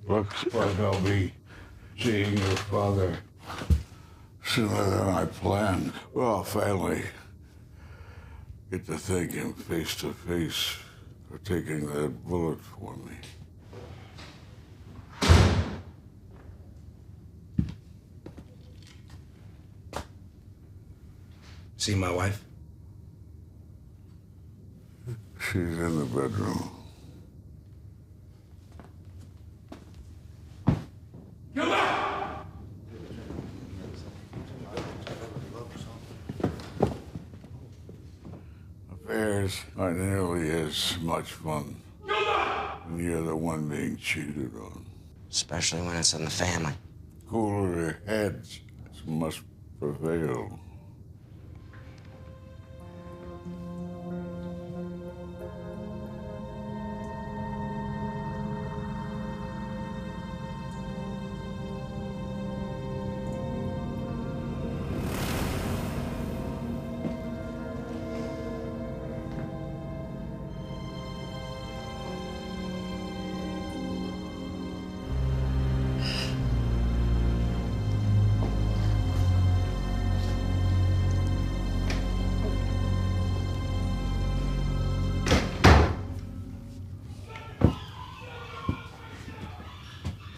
Looks like I'll be seeing your father sooner than I planned. Well, finally get to thank him face to face for taking that bullet for me. See my wife? She's in the bedroom. Affairs aren't nearly as much fun when you're the one being cheated on. Especially when it's in the family. Cooler heads must prevail.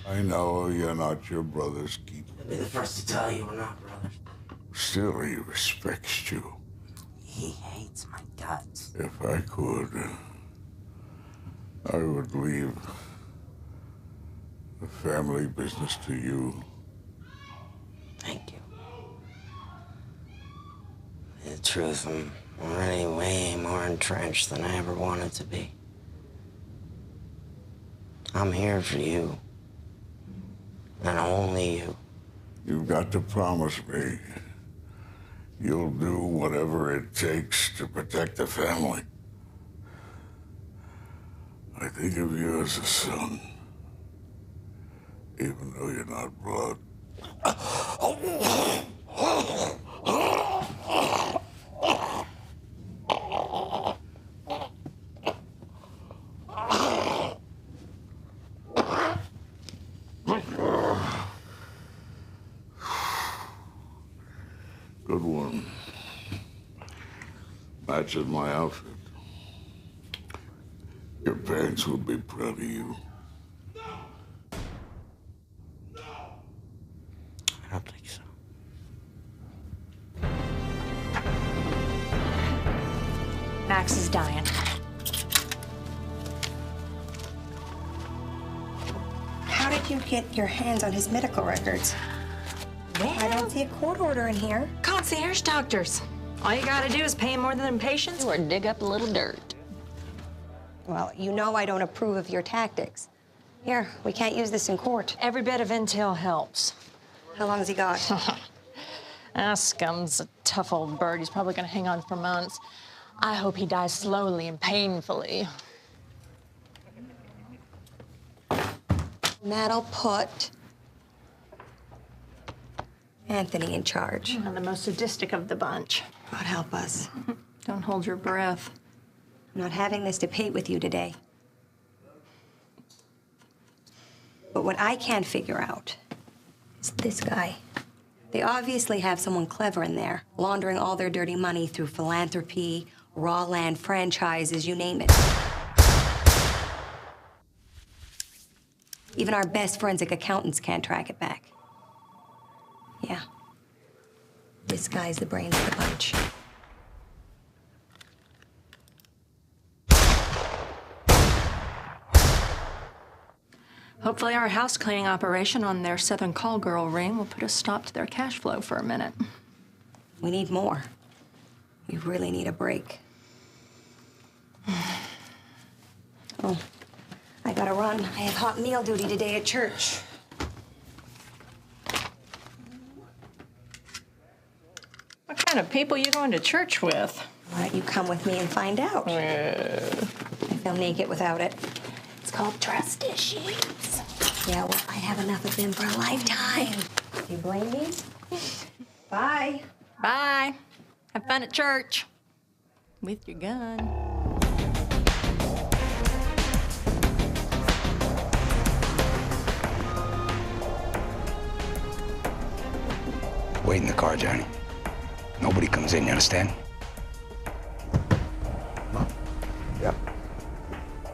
I know you're not your brother's keeper. I'll be the first to tell you we're not brothers. Still, he respects you. He hates my guts. If I could, I would leave the family business to you. Thank you. The truth, I'm already way more entrenched than I ever wanted to be. I'm here for you. And only you. You've got to promise me you'll do whatever it takes to protect the family. I think of you as a son, even though you're not blood. Good one. Matches my outfit. Your parents would be proud of you. I don't think so. Max is dying. How did you get your hands on his medical records? I don't see a court order in here. Concierge doctors. All you gotta do is pay more than patients or dig up a little dirt. Well, you know I don't approve of your tactics. Here, we can't use this in court. Every bit of intel helps. How long has he got? Scum's a tough old bird. He's probably gonna hang on for months. I hope he dies slowly and painfully. That'll put Anthony in charge. I'm the most sadistic of the bunch. God help us. Don't hold your breath. I'm not having this debate with you today. But what I can't figure out is this guy. They obviously have someone clever in there, laundering all their dirty money through philanthropy, raw land franchises, you name it. Even our best forensic accountants can't track it back. Yeah. This guy's the brains of the bunch. Hopefully our house cleaning operation on their Southern Call Girl ring will put a stop to their cash flow for a minute. We need more. We really need a break. Oh, I gotta run. I have hot meal duty today at church. What kind of people you going to church with? Why don't you come with me and find out? I feel naked without it. It's called trust issues. Yeah, well, I have enough of them for a lifetime. You blame me? Bye. Bye. Have fun at church. With your gun. wait in the car, Johnny. Nobody comes in, you understand? Yep.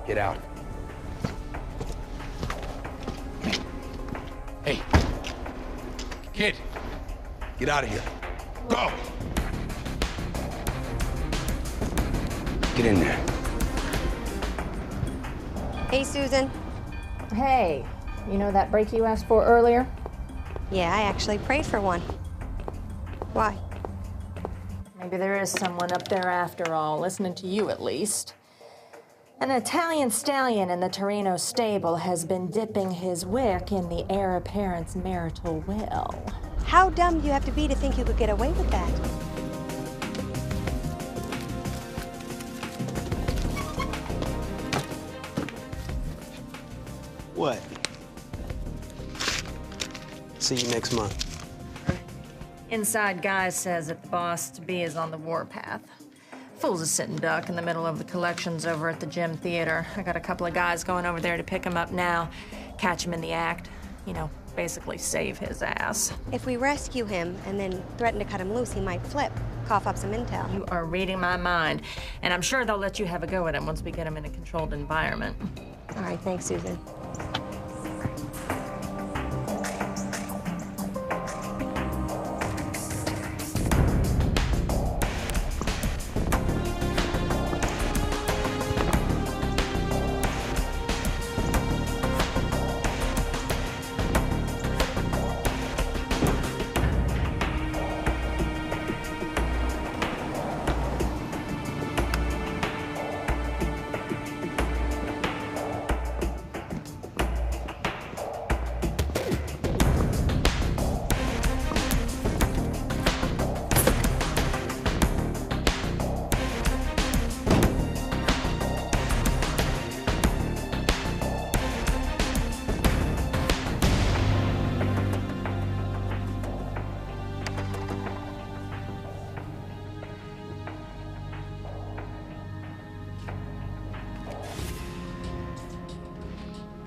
Get out. Hey. Kid. Get out of here. Go! Get in there. Hey, Susan. Hey, you know that break you asked for earlier? Yeah, I actually prayed for one. Why? Maybe there is someone up there after all, listening to you at least. An Italian stallion in the Torino stable has been dipping his wick in the heir apparent's marital well. How dumb do you have to be to think you could get away with that? What? See you next month. Inside guy says that the boss-to-be is on the warpath. Fool's a sitting duck in the middle of the collections over at the Gym Theater. I got a couple of guys going over there to pick him up now, catch him in the act. You know, basically save his ass. If we rescue him and then threaten to cut him loose, he might flip, cough up some intel. You are reading my mind, and I'm sure they'll let you have a go at him once we get him in a controlled environment. All right, thanks, Susan.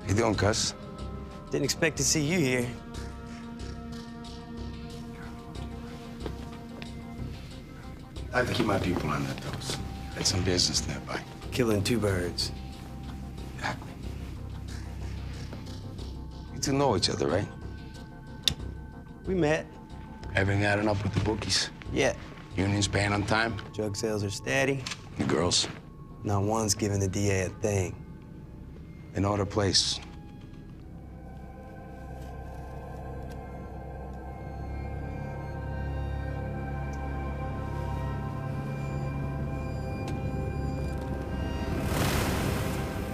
How you doing, cuz? Didn't expect to see you here. I have to keep my people on their toes. Got some business nearby. Killing two birds. Exactly. You two know each other, right? We met. Everything adding up with the bookies? Yeah. Unions paying on time? Drug sales are steady. The girls? Not one's giving the DA a thing. They know their place.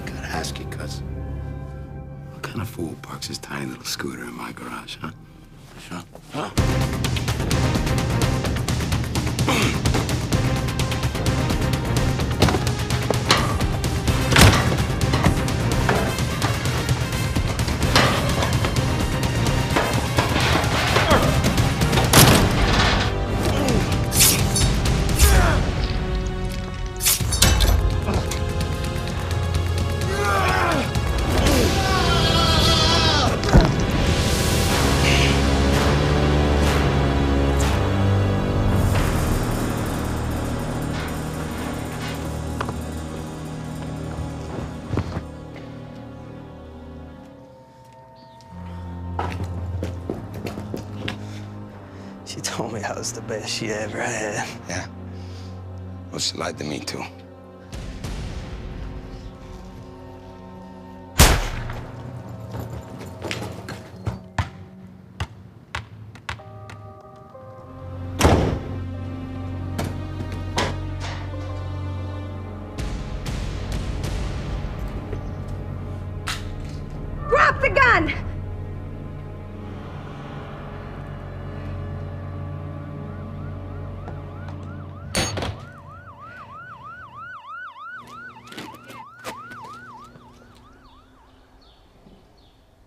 Gotta ask you, cuz. What kind of fool parks his tiny little scooter in my garage, huh? Huh? Huh? She told me I was the best she ever had. Yeah. Well, she lied to me, too. Drop the gun!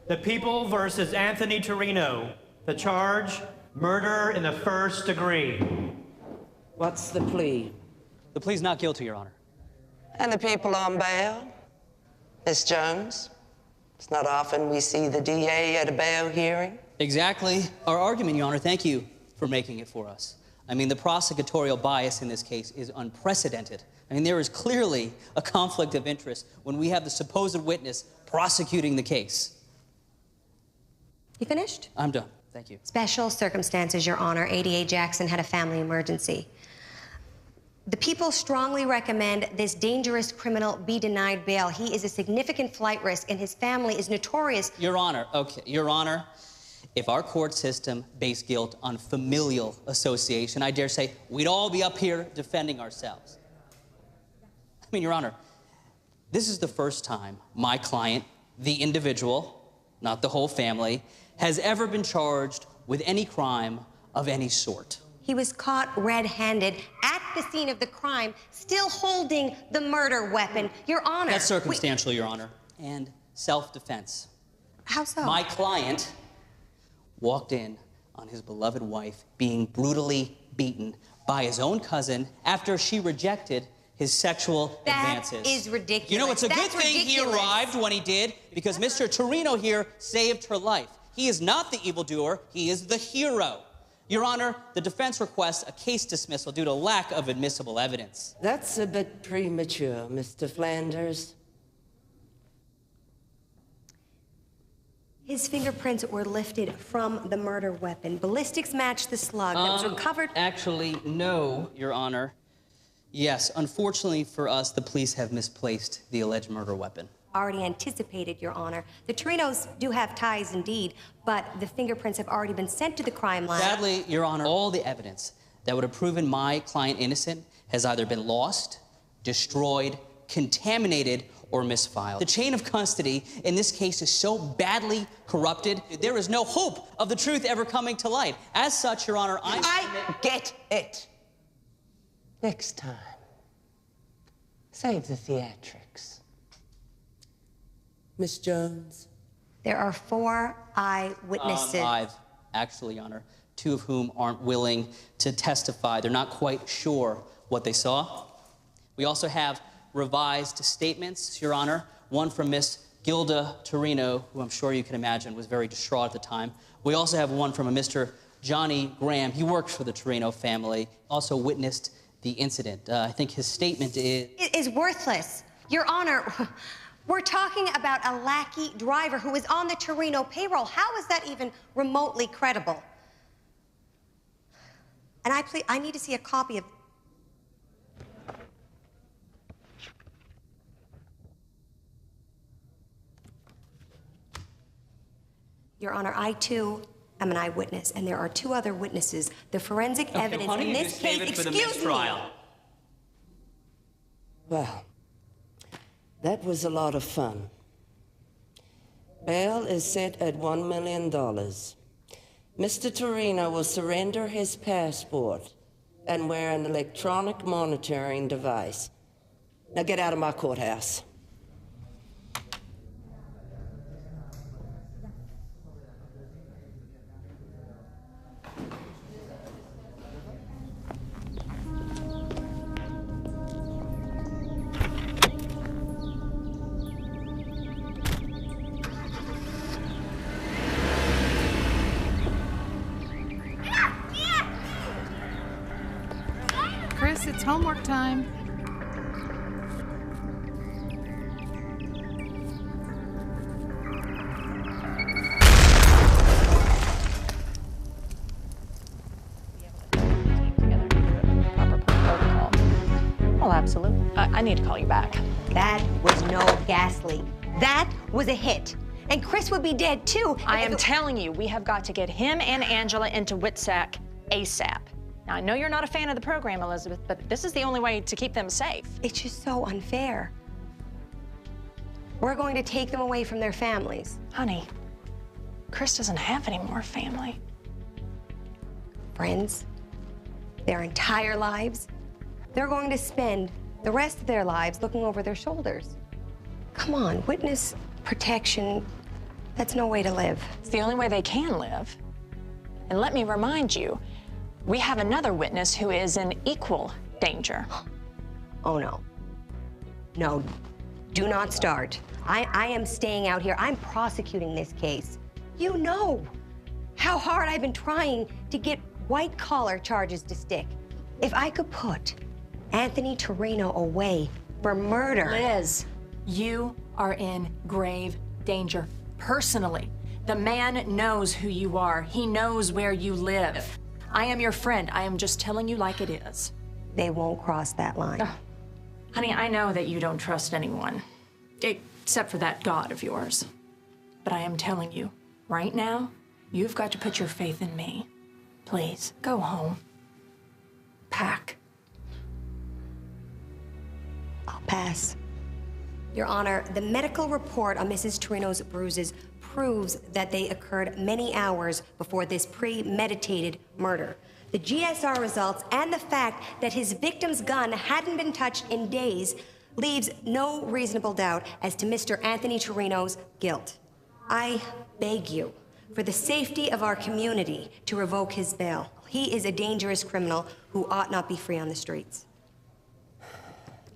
The People versus Anthony Torino. The charge, murder in the first degree. What's the plea? The plea's not guilty, Your Honor. And the people on bail? Miss Jones? It's not often we see the DA at a bail hearing. Exactly our argument, Your Honor. Thank you for making it for us. I mean, the prosecutorial bias in this case is unprecedented. I mean, there is clearly a conflict of interest when we have the supposed witness prosecuting the case. You finished? I'm done. Thank you. Special circumstances, Your Honor. ADA Jackson had a family emergency. The people strongly recommend this dangerous criminal be denied bail. He is a significant flight risk, and his family is notorious. Your Honor, okay, Your Honor, if our court system based guilt on familial association, I dare say we'd all be up here defending ourselves. I mean, Your Honor, this is the first time my client, the individual, not the whole family, has ever been charged with any crime of any sort. He was caught red-handed at the scene of the crime, still holding the murder weapon. Your Honor. That's circumstantial, Your Honor, and self-defense. How so? My client walked in on his beloved wife being brutally beaten by his own cousin after she rejected his sexual advances. That is ridiculous. You know, it's a good That's thing he ridiculous. arrived when he did, because Mr. Torino here saved her life. He is not the evildoer, he is the hero. Your Honor, the defense requests a case dismissal due to lack of admissible evidence. That's a bit premature, Mr. Flanders. His fingerprints were lifted from the murder weapon. Ballistics matched the slug that was recovered. Actually, no, Your Honor. Yes, unfortunately for us, the police have misplaced the alleged murder weapon. Already anticipated, Your Honor. The Torinos do have ties indeed, but the fingerprints have already been sent to the crime lab. Sadly, Your Honor, all the evidence that would have proven my client innocent has either been lost, destroyed, contaminated, or misfiled. The chain of custody in this case is so badly corrupted, there is no hope of the truth ever coming to light. As such, Your Honor, I get it. Next time, save the theatrics. Miss Jones? There are 4 eyewitnesses. 5, actually, Your Honor, 2 of whom aren't willing to testify. They're not quite sure what they saw. We also have revised statements, Your Honor, one from Miss Gilda Torino, who I'm sure you can imagine was very distraught at the time. We also have one from a Mr. Johnny Graham. He works for the Torino family, also witnessed the incident. I think his statement is... It is worthless. Your Honor, we're talking about a lackey driver who was on the Torino payroll. How is that even remotely credible? And I need to see a copy of... Your Honor, I too am an eyewitness, and there are 2 other witnesses. The forensic evidence why don't in you this just save case, it for the excuse me. mistrial? Well, that was a lot of fun. Bail is set at $1 million. Mr. Torino will surrender his passport and wear an electronic monitoring device. Now get out of my courthouse. Chris, it's homework time. Well, absolutely. I need to call you back. That was no gas leak. That was a hit. And Chris would be dead too. I am telling you, we have got to get him and Angela into WITSEC ASAP. Now, I know you're not a fan of the program, Elizabeth, but this is the only way to keep them safe. It's just so unfair. We're going to take them away from their families. Honey, Chris doesn't have any more family. Friends, their entire lives, they're going to spend the rest of their lives looking over their shoulders. Come on, witness protection, that's no way to live. It's the only way they can live. And let me remind you, we have another witness who is in equal danger. Oh, no. No, do not start. I am staying out here. I'm prosecuting this case. You know how hard I've been trying to get white-collar charges to stick. If I could put Anthony Torino away for murder... Liz, you are in grave danger. Personally, the man knows who you are. He knows where you live. I am your friend. I am just telling you like it is. They won't cross that line. Honey, I know that you don't trust anyone, except for that God of yours. But I am telling you, right now, you've got to put your faith in me. Please, go home. Pack. I'll pass. Your Honor, the medical report on Mrs. Torino's bruises proves that they occurred many hours before this premeditated murder. The GSR results and the fact that his victim's gun hadn't been touched in days leaves no reasonable doubt as to Mr. Anthony Torino's guilt. I beg you, for the safety of our community, to revoke his bail. He is a dangerous criminal who ought not be free on the streets.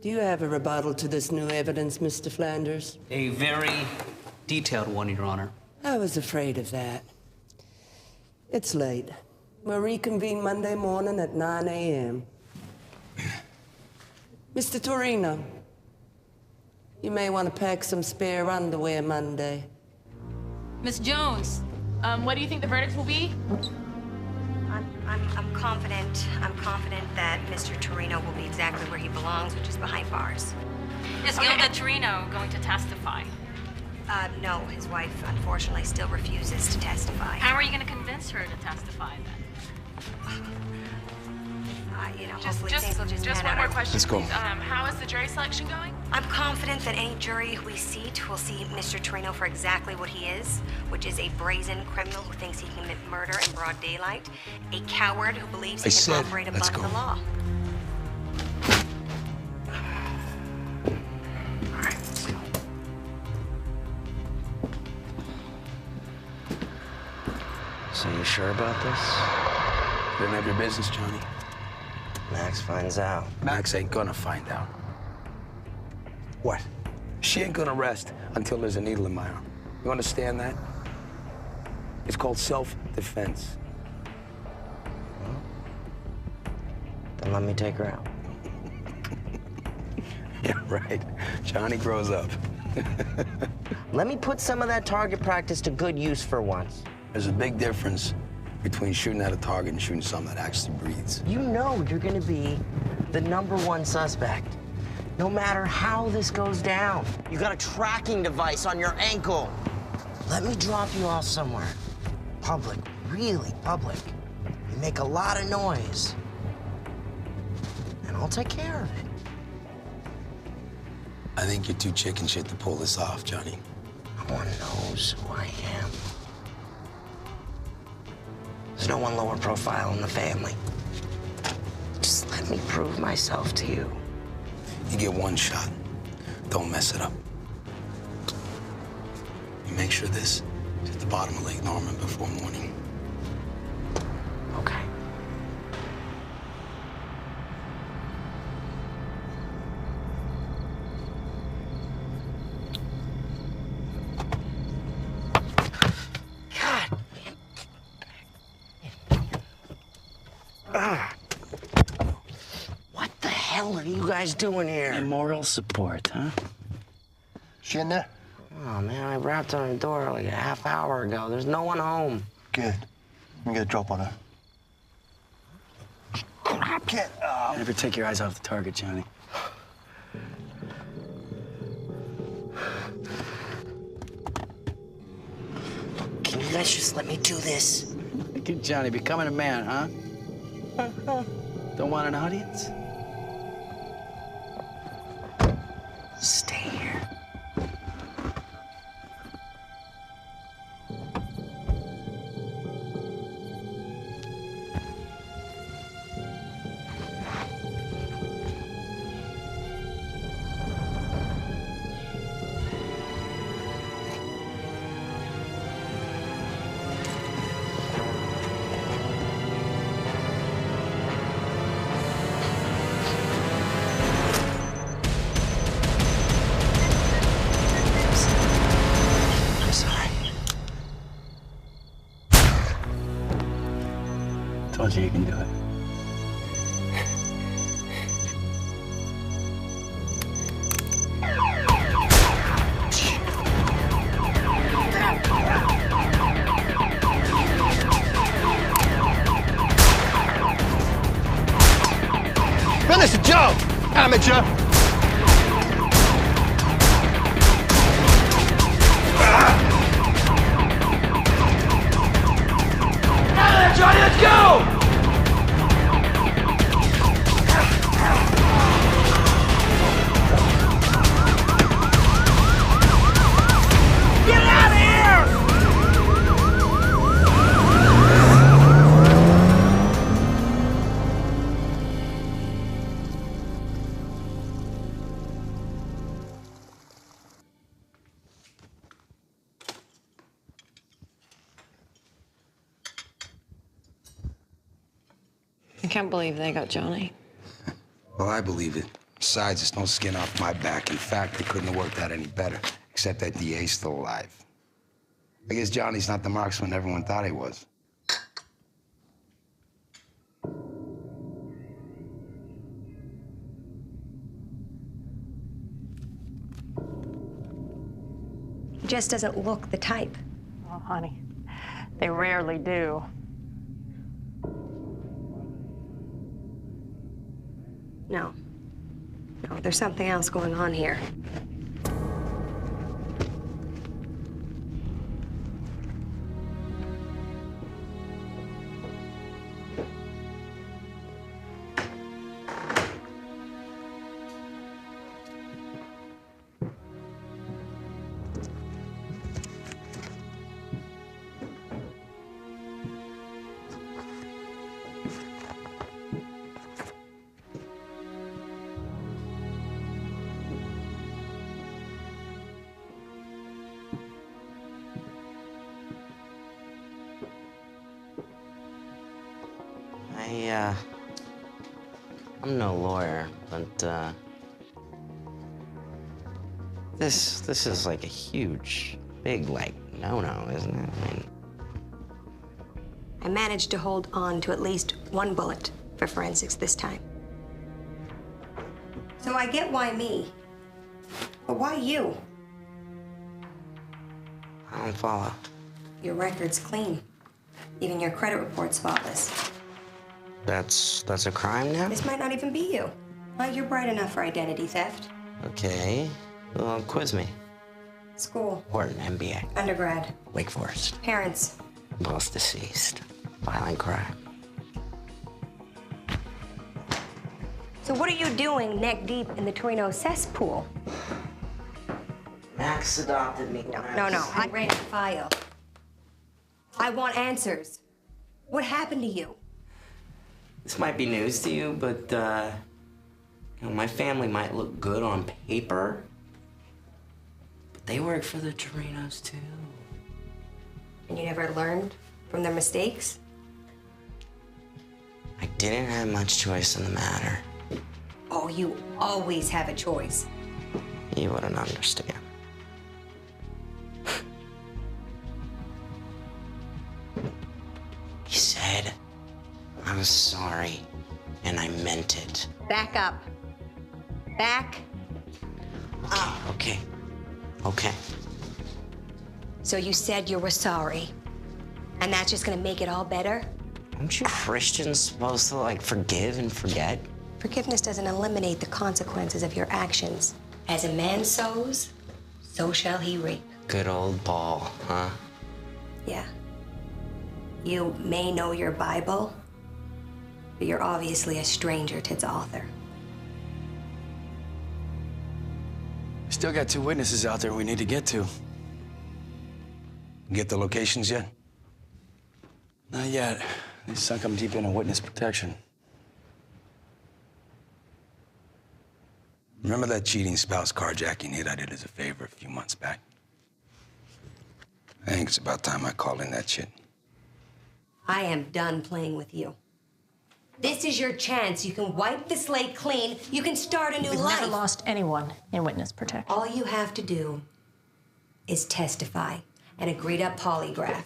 Do you have a rebuttal to this new evidence, Mr. Flanders? A very detailed one, Your Honor. I was afraid of that. It's late. We'll reconvene Monday morning at 9 a.m. Mr. Torino, you may want to pack some spare underwear Monday. Miss Jones, what do you think the verdict will be? I'm confident. I'm confident that Mr. Torino will be exactly where he belongs, which is behind bars. Is Gilda Torino going to testify? No, his wife unfortunately still refuses to testify. How are you going to convince her to testify then? Hopefully things will just pan one out. more question, Let's go. please. How is the jury selection going? I'm confident that any jury we seat will see Mr. Torino for exactly what he is, which is a brazen criminal who thinks he can commit murder in broad daylight, a coward who believes he can operate above the law. All right, let's go. So you sure about this? None of your business, Johnny. Max finds out. Max ain't gonna find out. What? She ain't gonna rest until there's a needle in my arm. You understand that? It's called self-defense. Then let me take her out. Yeah, right. Johnny grows up. Let me put some of that target practice to good use for once. There's a big difference between shooting at a target and shooting something that actually breathes. You know you're gonna be the #1 suspect, no matter how this goes down. You got a tracking device on your ankle. Let me drop you off somewhere. Public, really public. You make a lot of noise. And I'll take care of it. I think you're too chicken shit to pull this off, Johnny. No one knows who I am. There's no one lower profile in the family. Just let me prove myself to you. You get one shot. Don't mess it up. You make sure this is at the bottom of Lake Norman before morning. Okay. What the hell are you guys doing here? Moral support, huh? She in there? Oh, man, I rapped on her door like a half hour ago. There's no one home. Good. Let me get a drop on her. Get up. Never take your eyes off the target, Johnny. Can you guys just let me do this? Look at Johnny becoming a man, huh? Don't want an audience? Stay here. you you can do it. Finish the job, amateur! Johnny, let's go! Get out of here! I can't believe they got Johnny. Well, I believe it. Besides, it's no skin off my back. In fact, it couldn't have worked out any better, except that DA's still alive. I guess Johnny's not the marksman everyone thought he was. He just doesn't look the type. Oh, honey, they rarely do. No. No, there's something else going on here. I'm no lawyer, but, this is like a huge, big, like, no-no, isn't it? I mean... I managed to hold on to at least one bullet for forensics this time. So I get why me. But why you? I don't follow. Your record's clean. Even your credit report's spotless. That's a crime now? This might not even be you. Well, you're bright enough for identity theft. Okay. Well, quiz me. School. Wharton, MBA. Undergrad. Wake Forest. Parents. Both deceased. Violent crime. So what are you doing neck deep in the Torino cesspool? Max adopted me. No. I ran a file. I want answers. What happened to you? This might be news to you, but, you know, my family might look good on paper, but they work for the Torinos, too. And you never learned from their mistakes? I didn't have much choice in the matter. Oh, you always have a choice. You wouldn't understand. He said, I'm sorry, and I meant it. Back up. Back up. Okay. So you said you were sorry, and that's just gonna make it all better? Aren't you Christians supposed to, like, forgive and forget? Forgiveness doesn't eliminate the consequences of your actions. As a man sows, so shall he reap. Good old Paul, huh? Yeah. You may know your Bible, but you're obviously a stranger to its author. We still got 2 witnesses out there we need to get to. Get the locations yet? Not yet. They sunk them deep into witness protection. Remember that cheating spouse carjacking hit I did as a favor a few months back? I think it's about time I called in that shit. I am done playing with you. This is your chance. You can wipe the slate clean. You can start a new We've life. never lost anyone in witness protection. All you have to do is testify and agree to polygraph.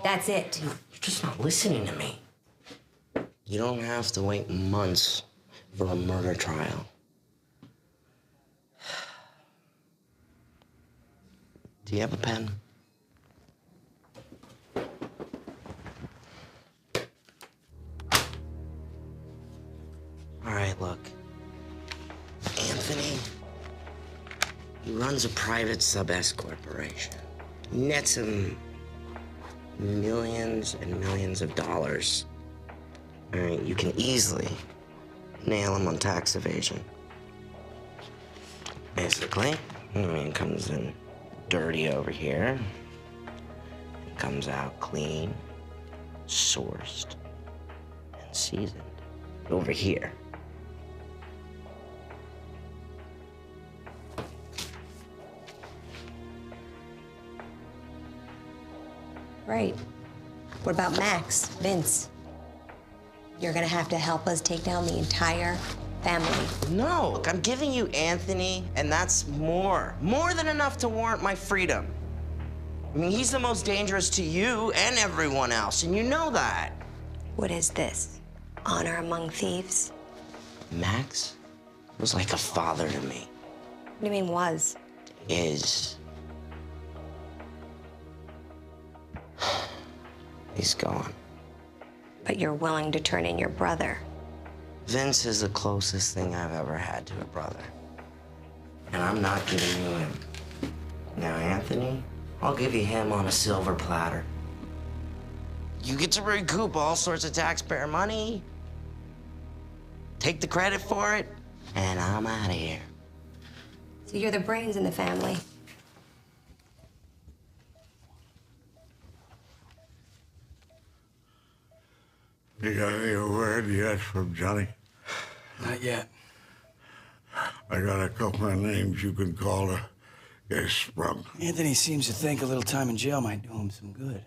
That's it. You're just not listening to me. You don't have to wait months for a murder trial. Do you have a pen? All right, look. Anthony, he runs a private sub-S corporation. Nets him millions and millions of dollars. All right, you can easily nail him on tax evasion. Basically, comes in dirty over here. It comes out clean, sourced, and seasoned over here. Right. What about Max, Vince? You're gonna have to help us take down the entire family. No, look, I'm giving you Anthony, and that's more than enough to warrant my freedom. I mean, he's the most dangerous to you and everyone else, and you know that. What is this? Honor among thieves? Max was like a father to me. What do you mean was? Is. He's gone. But you're willing to turn in your brother. Vince is the closest thing I've ever had to a brother. And I'm not giving you him. Now, Anthony, I'll give you him on a silver platter. You get to recoup all sorts of taxpayer money, take the credit for it, and I'm out of here. So you're the brains in the family. You got any word yet from Johnny? Not yet. I got a couple of names you can call to get sprung. Anthony seems to think a little time in jail might do him some good.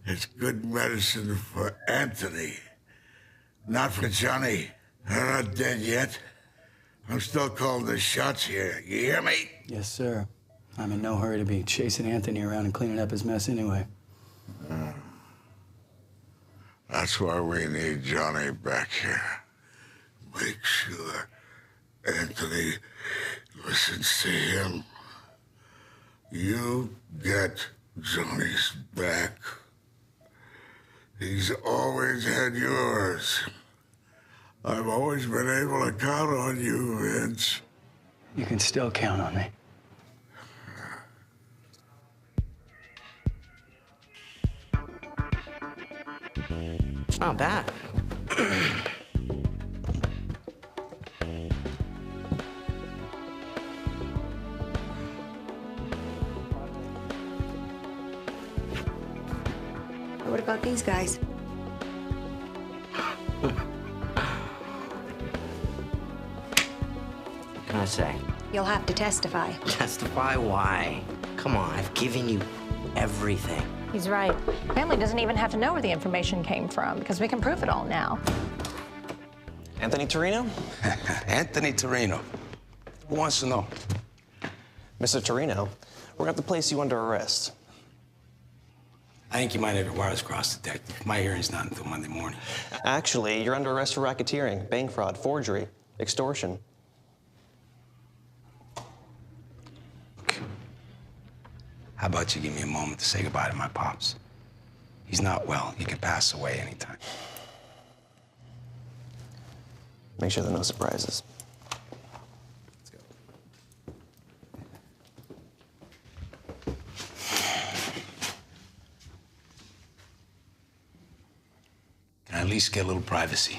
It's good medicine for Anthony, not for Johnny. I'm not dead yet. I'm still calling the shots here. You hear me? Yes, sir. I'm in no hurry to be chasing Anthony around and cleaning up his mess anyway. That's why we need Johnny back here. Make sure Anthony listens to him. You get Johnny's back. He's always had yours. I've always been able to count on you, Vince. You can still count on me. It's not bad. What about these guys? What can I say? You'll have to testify. Testify why? Come on, I've given you everything. He's right. Family doesn't even have to know where the information came from because we can prove it all now. Anthony Torino? Anthony Torino. Who wants to know? Mr. Torino, we're going to place you under arrest. I think you might have your wires crossed, Detective. My hearing's not until Monday morning. Actually, you're under arrest for racketeering, bank fraud, forgery, extortion. How about you give me a moment to say goodbye to my pops? He's not well. He could pass away anytime. Make sure there are no surprises. Let's go. Can I at least get a little privacy?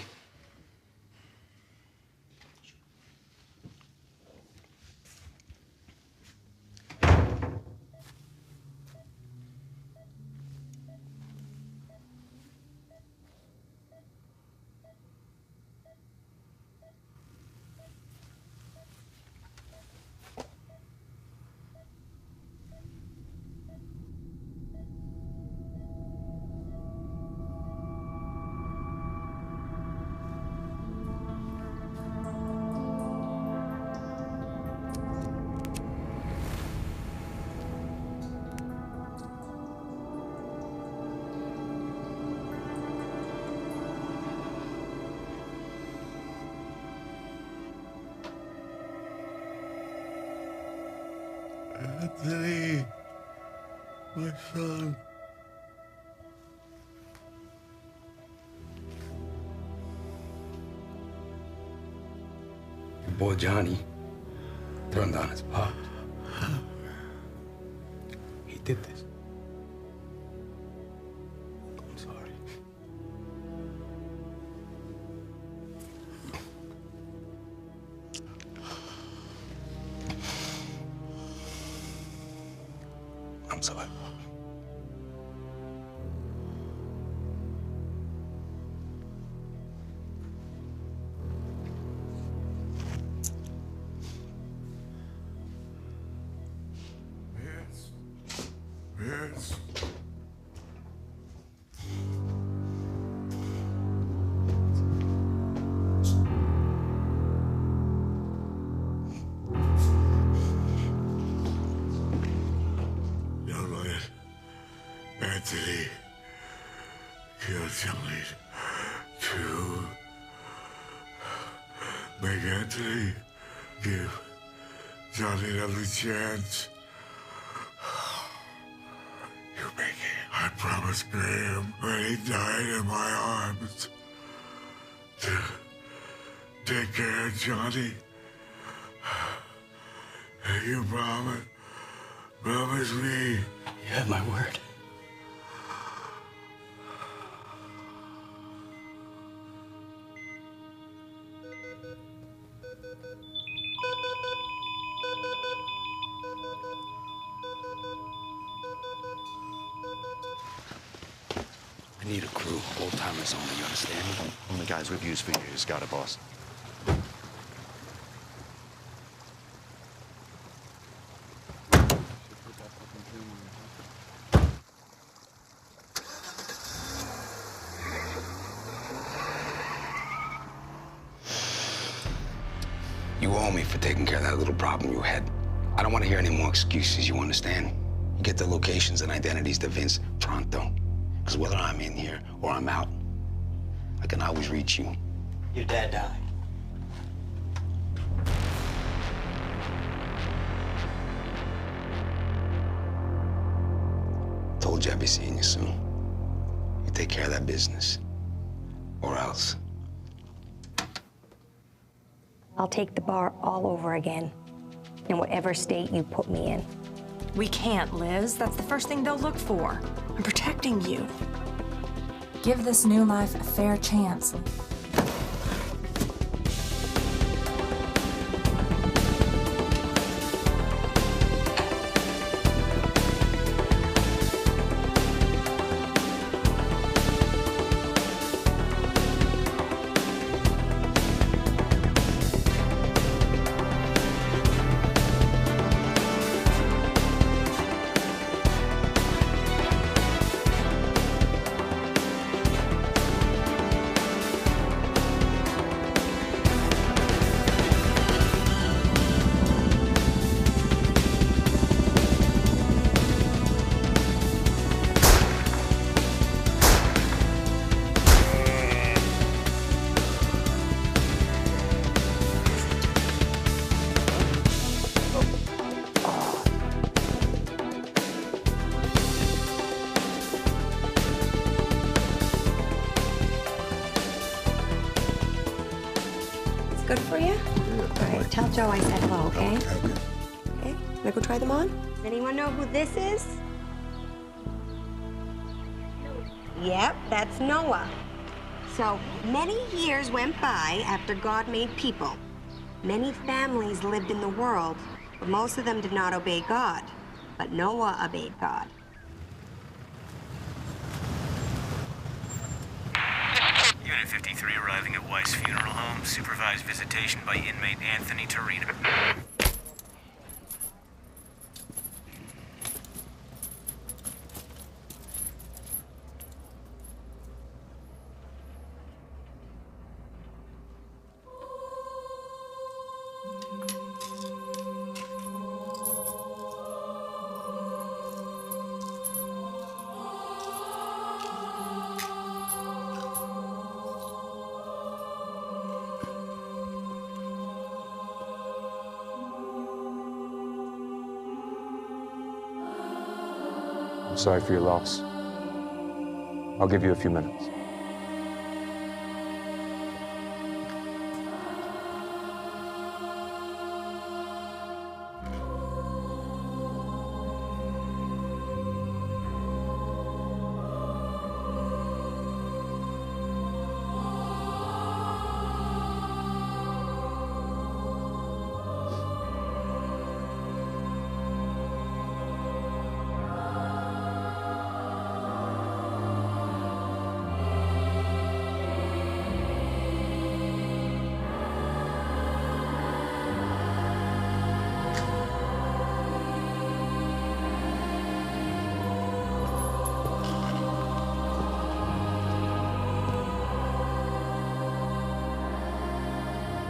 Anthony, my son. Your boy Johnny turned on his pop. He did this. I'm sorry. I'm sorry. Yes. Don't let Anthony kill Johnny to make Anthony give Johnny another chance. You make it. I promised Graham when he died in my arms to take care of Johnny. You promise me. You have my word. I need a crew, old-timers only, you understand me? Only guys we've used for years. Got it, boss. You owe me for taking care of that little problem you had. I don't want to hear any more excuses, you understand? You get the locations and identities to Vince pronto. Because whether I'm in here or I'm out, I can always reach you. Your dad died. Told you I'd be seeing you soon. You take care of that business. Or else. I'll take the bar all over again, in whatever state you put me in. We can't, Liz. That's the first thing they'll look for. I'm protecting you. Give this new life a fair chance. Good for you? All right, tell Joe I said hello, okay? Okay, wanna go try them on? Does anyone know who this is? Yep, that's Noah. So, many years went by after God made people. Many families lived in the world, but most of them did not obey God. But Noah obeyed God. Unit 53 arriving at Weiss Funeral Home. Supervised visitation by inmate Anthony Torino. I'm sorry for your loss. I'll give you a few minutes.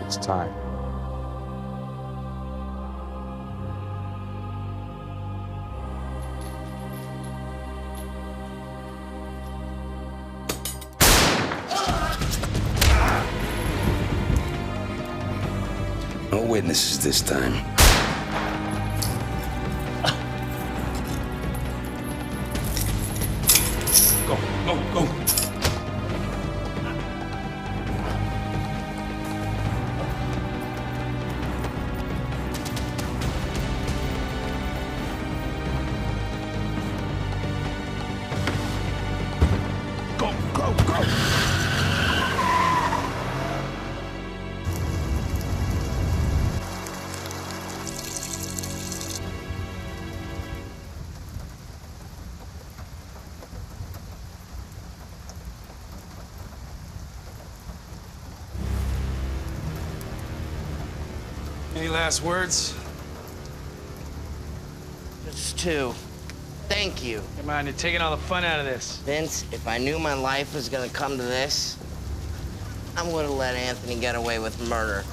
It's time. No witnesses this time. Go, go, go. Any last words? Just two. Thank you. Come on, you're taking all the fun out of this. Vince, if I knew my life was gonna come to this, I would have let Anthony get away with murder.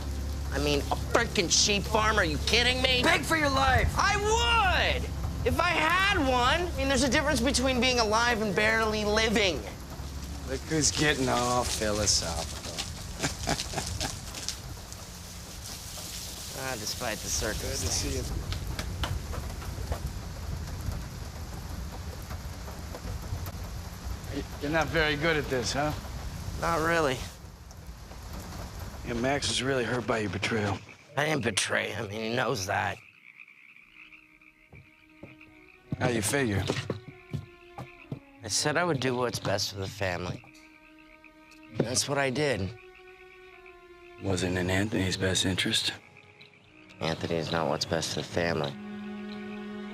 I mean, a freaking sheep farmer, are you kidding me? Beg for your life! I would! If I had one. I mean, there's a difference between being alive and barely living. Look who's getting all philosophical. Despite the circumstances. Good to see you. You're not very good at this, huh? Not really. Yeah, Max was really hurt by your betrayal. I didn't betray him, and he knows that. How you figure? I said I would do what's best for the family. That's what I did. Wasn't in Anthony's best interest. Anthony is not what's best for the family.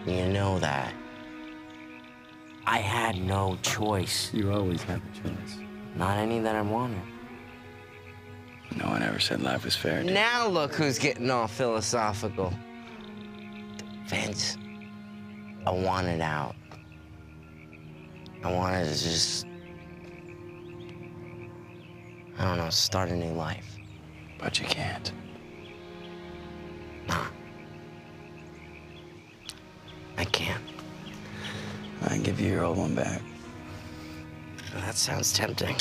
You know that. I had no choice. You always have a choice. Not any that I wanted. No one ever said life was fair. Now look who's getting all philosophical. Vince, I wanted out. I wanted to just, I don't know, start a new life. But you can't. Nah. I can't. I can give you your old one back. That sounds tempting.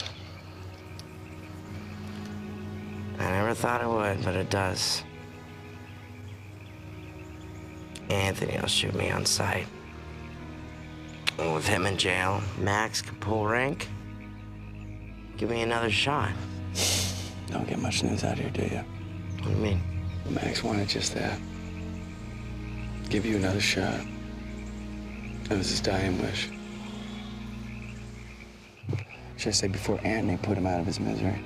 I never thought it would, but it does. Anthony will shoot me on sight. And with him in jail, Max can pull rank. Give me another shot. Don't get much news out here, do you? What do you mean? Max wanted just that. Give you another shot. That was his dying wish. Should I say before Anthony put him out of his misery?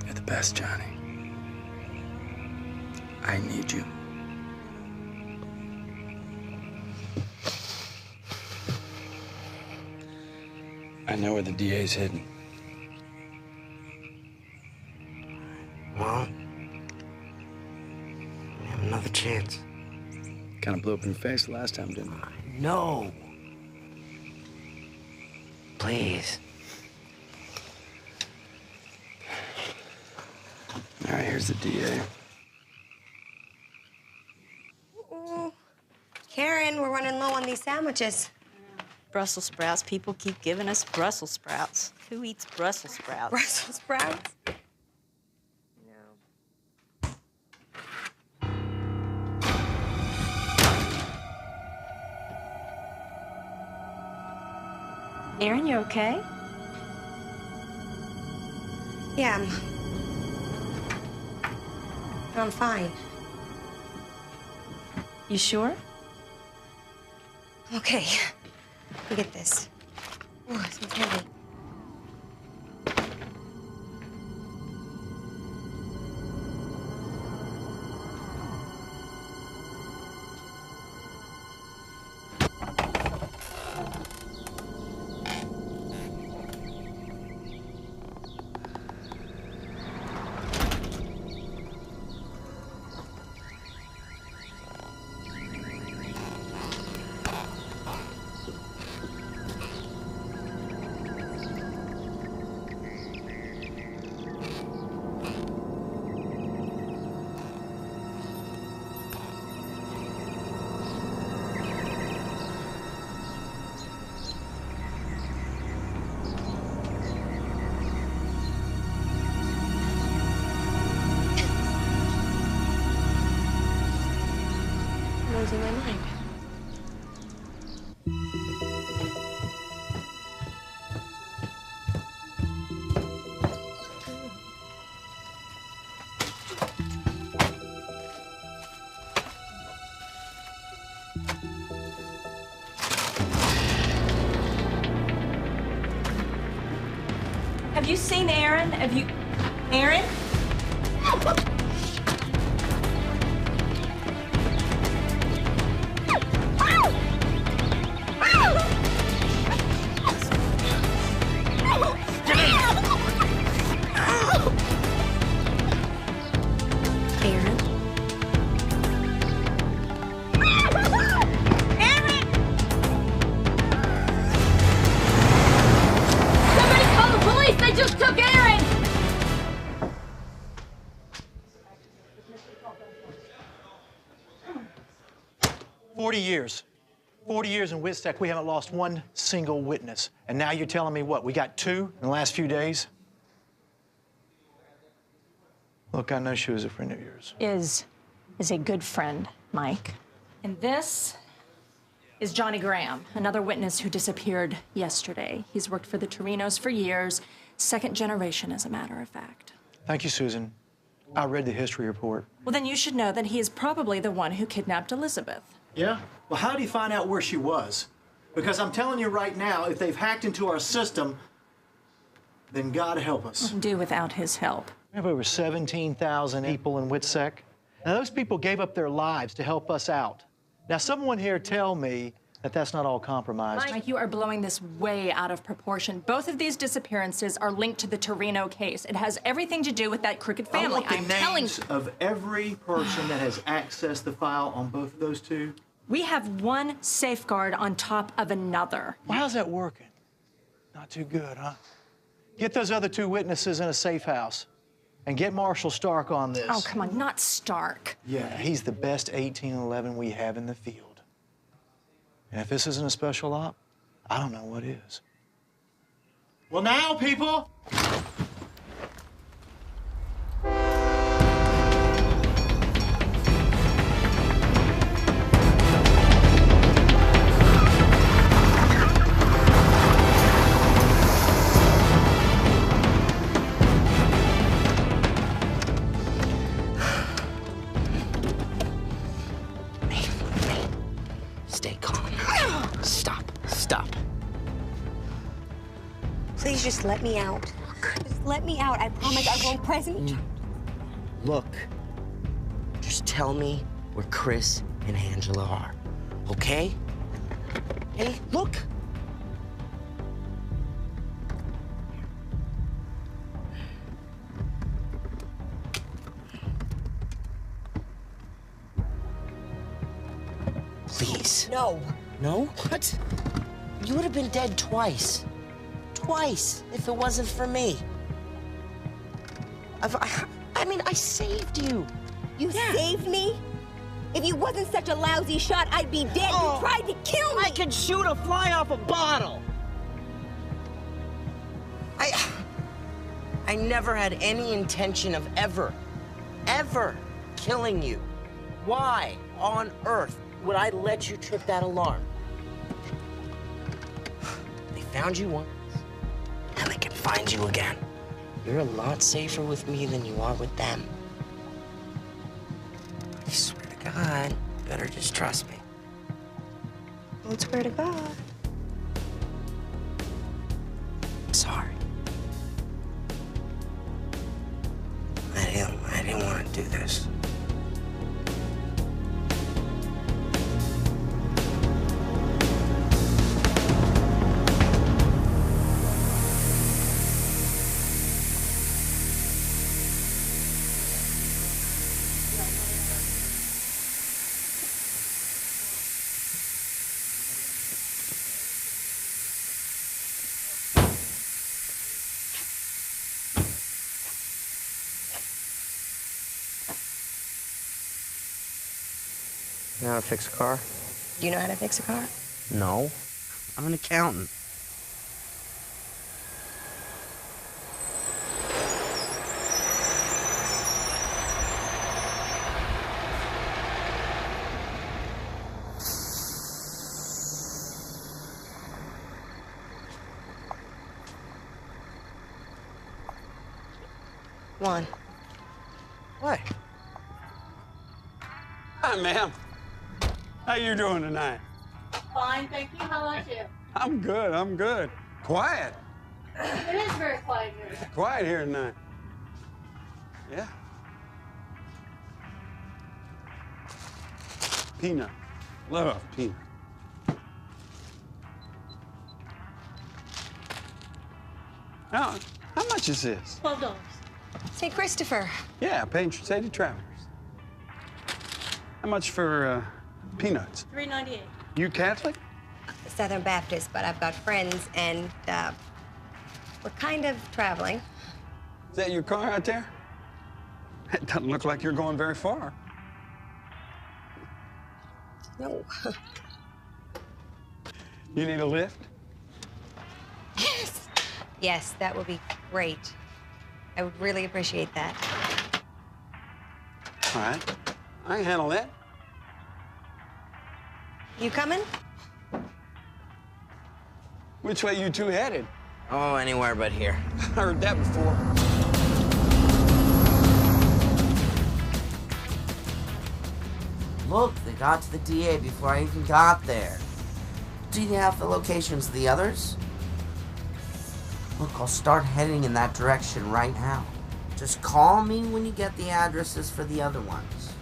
You're the best, Johnny. I need you. I know where the DA's hidden. Well, we have another chance. Kind of blew up in your face the last time, didn't I? No. Please. All right, here's the DA. Ooh. Karen, we're running low on these sandwiches. Brussels sprouts. People keep giving us Brussels sprouts. Who eats Brussels sprouts? Brussels sprouts? Aaron, you okay? Yeah, I'm fine. You sure? Okay. Look at this. Oh, it's heavy. Losing my mind. Have you seen Aaron? Aaron? Somebody call the police! They just took Aaron! 40 years. 40 years in WITSEC, we haven't lost one single witness. And now you're telling me what? We got 2 in the last few days? Look, I know she was a friend of yours. Is a good friend, Mike. And this is Johnny Graham, another witness who disappeared yesterday. He's worked for the Torinos for years, second generation, as a matter of fact. Thank you, Susan. I read the history report. Well, then you should know that he is probably the one who kidnapped Elizabeth. Yeah? Well, how did he find out where she was? Because I'm telling you right now, if they've hacked into our system, then God help us. Do without his help. We have over 17,000 people in WITSEC. Now, those people gave up their lives to help us out. Now, someone here tell me that that's not all compromised. Mike, you are blowing this way out of proportion. Both of these disappearances are linked to the Torino case. It has everything to do with that crooked family. I want the I'm telling names you. of every person that has accessed the file on both of those 2. We have one safeguard on top of another. Well, how's that working? Not too good, huh? Get those other 2 witnesses in a safe house and get Marshall Stark on this. Oh, come on, not Stark. Yeah, he's the best 1811 we have in the field. And if this isn't a special op, I don't know what is. Well, now, people! Stay calm. Stop. Please just let me out. Just let me out. I promise I won't present. Look, just tell me where Chris and Angela are, okay? Hey, look. Please. No. No? What? You would have been dead twice. Twice, if it wasn't for me. I mean, I saved you. You saved me? If you wasn't such a lousy shot, I'd be dead. Oh, You tried to kill me. I could shoot a fly off a bottle. I never had any intention of ever killing you. Why on earth would I let you trip that alarm? They found you once, and they can find you again. You're a lot safer with me than you are with them. I swear to God, you better just trust me. Don't swear to God. Sorry. I didn't want to do this. You know how to fix a car? Do you know how to fix a car? No. I'm an accountant. Come on. What? Hi, ma'am. How you doing tonight? Fine, thank you. How about you? I'm good, I'm good. Quiet. It is very quiet here. Quiet here tonight. Yeah. Peanut. Love peanut. Now, how much is this? $12. Say, Christopher. Yeah, Patron Saint of Travelers. How much for peanuts? $3.98. You Catholic? Southern Baptist, but I've got friends, and we're kind of traveling. Is that your car out there? It doesn't look like you're going very far. No. You need a lift? Yes. Yes, that would be great. I would really appreciate that. All right. I can handle that. You coming? Which way you two headed? Oh, anywhere but here. Heard that before. Look, they got to the DA before I even got there. Do you have the locations of the others? Look, I'll start heading in that direction right now. Just call me when you get the addresses for the other ones.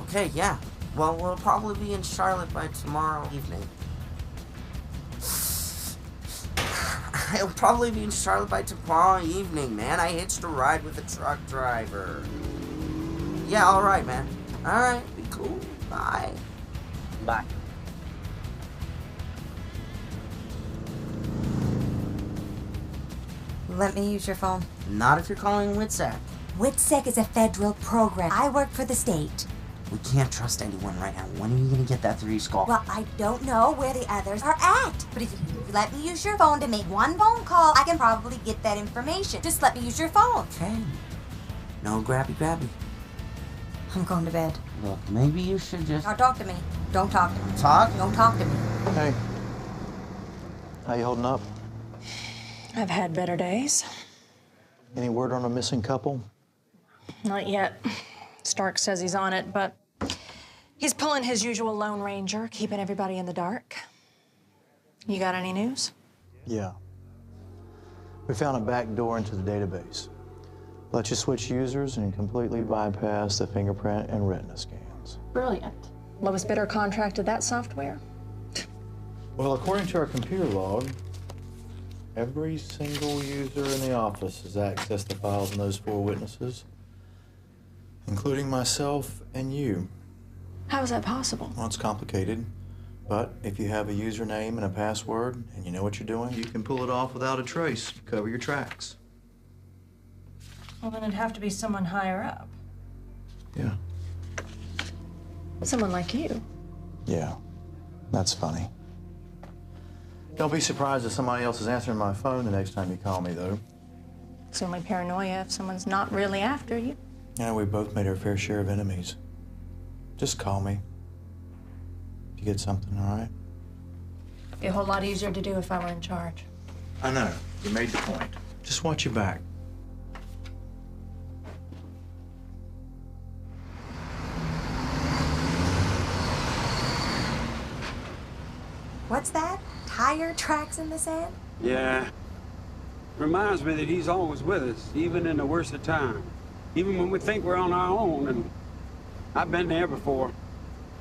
Okay, yeah. Well, we'll probably be in Charlotte by tomorrow evening. I'll probably be in Charlotte by tomorrow evening, man. I hitched a ride with a truck driver. Yeah, alright, man. Alright, be cool. Bye. Bye. Let me use your phone. Not if you're calling WITSEC. WITSEC is a federal program. I work for the state. We can't trust anyone right now. When are you gonna get that 3 call? Well, I don't know where the others are at. But if you let me use your phone to make one phone call, I can probably get that information. Just let me use your phone. Okay. No grabby. I'm going to bed. Look, maybe you should just... Now talk to me. Don't talk to me. Talk? Don't talk to me. Hey. How you holding up? I've had better days. Any word on a missing couple? Not yet. Stark says he's on it, but he's pulling his usual Lone Ranger, keeping everybody in the dark. You got any news? Yeah. We found a back door into the database. Let you switch users and completely bypass the fingerprint and retina scans. Brilliant. Lowest bidder contracted that software? Well, according to our computer log, every single user in the office has accessed the files in those 4 witnesses, including myself and you. How is that possible? Well, it's complicated, but if you have a username and a password and you know what you're doing, you can pull it off without a trace. Cover your tracks. Well, then it'd have to be someone higher up. Yeah. Someone like you. Yeah, that's funny. Don't be surprised if somebody else is answering my phone the next time you call me, though. It's only paranoia if someone's not really after you. Yeah, we both made our fair share of enemies. Just call me. If you get something, all right? Be a whole lot easier to do if I were in charge. I know. You made the point. Just watch your back. What's that? Tire tracks in the sand? Yeah. Reminds me that he's always with us, even in the worst of times. Even when we think we're on our own, and I've been there before.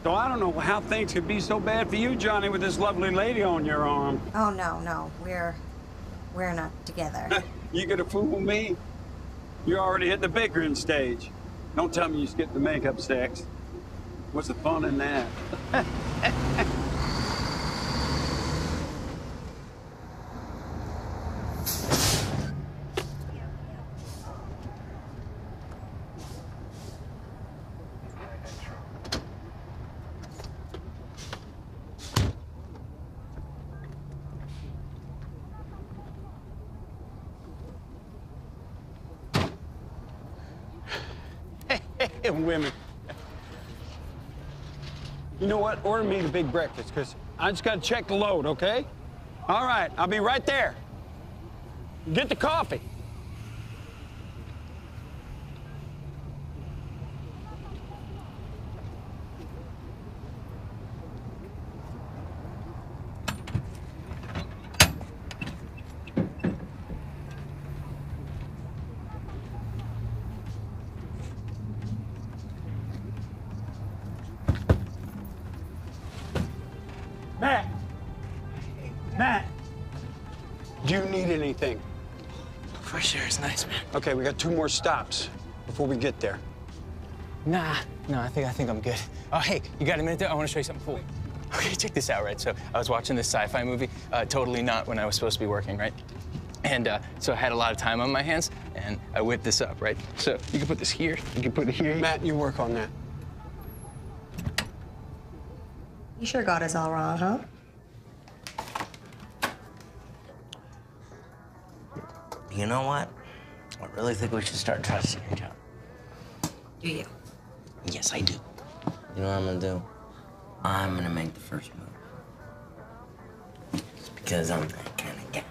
So I don't know how things could be so bad for you, Johnny, with this lovely lady on your arm. Oh, no. We're not together. You gonna fool me? You already hit the bickering stage. Don't tell me you skipped the makeup sex. What's the fun in that? Women. You know what? Order me the big breakfast, because I just got to check the load, okay? All right, I'll be right there. Get the coffee. Matt! Do you need anything? Fresh air is nice, man. Okay, we got 2 more stops before we get there. Nah, no, I think I'm good. Oh, hey, you got a minute there? I want to show you something cool. Okay, check this out, right? So I was watching this sci-fi movie, totally not when I was supposed to be working, right? And so I had a lot of time on my hands, and I whipped this up, right? So you can put this here, you can put it here. Matt, you work on that. You sure got us all wrong, huh? You know what? I really think we should start trusting each other. Do you? Yes, I do. You know what I'm gonna do? I'm gonna make the first move. Just because I'm that kind of guy.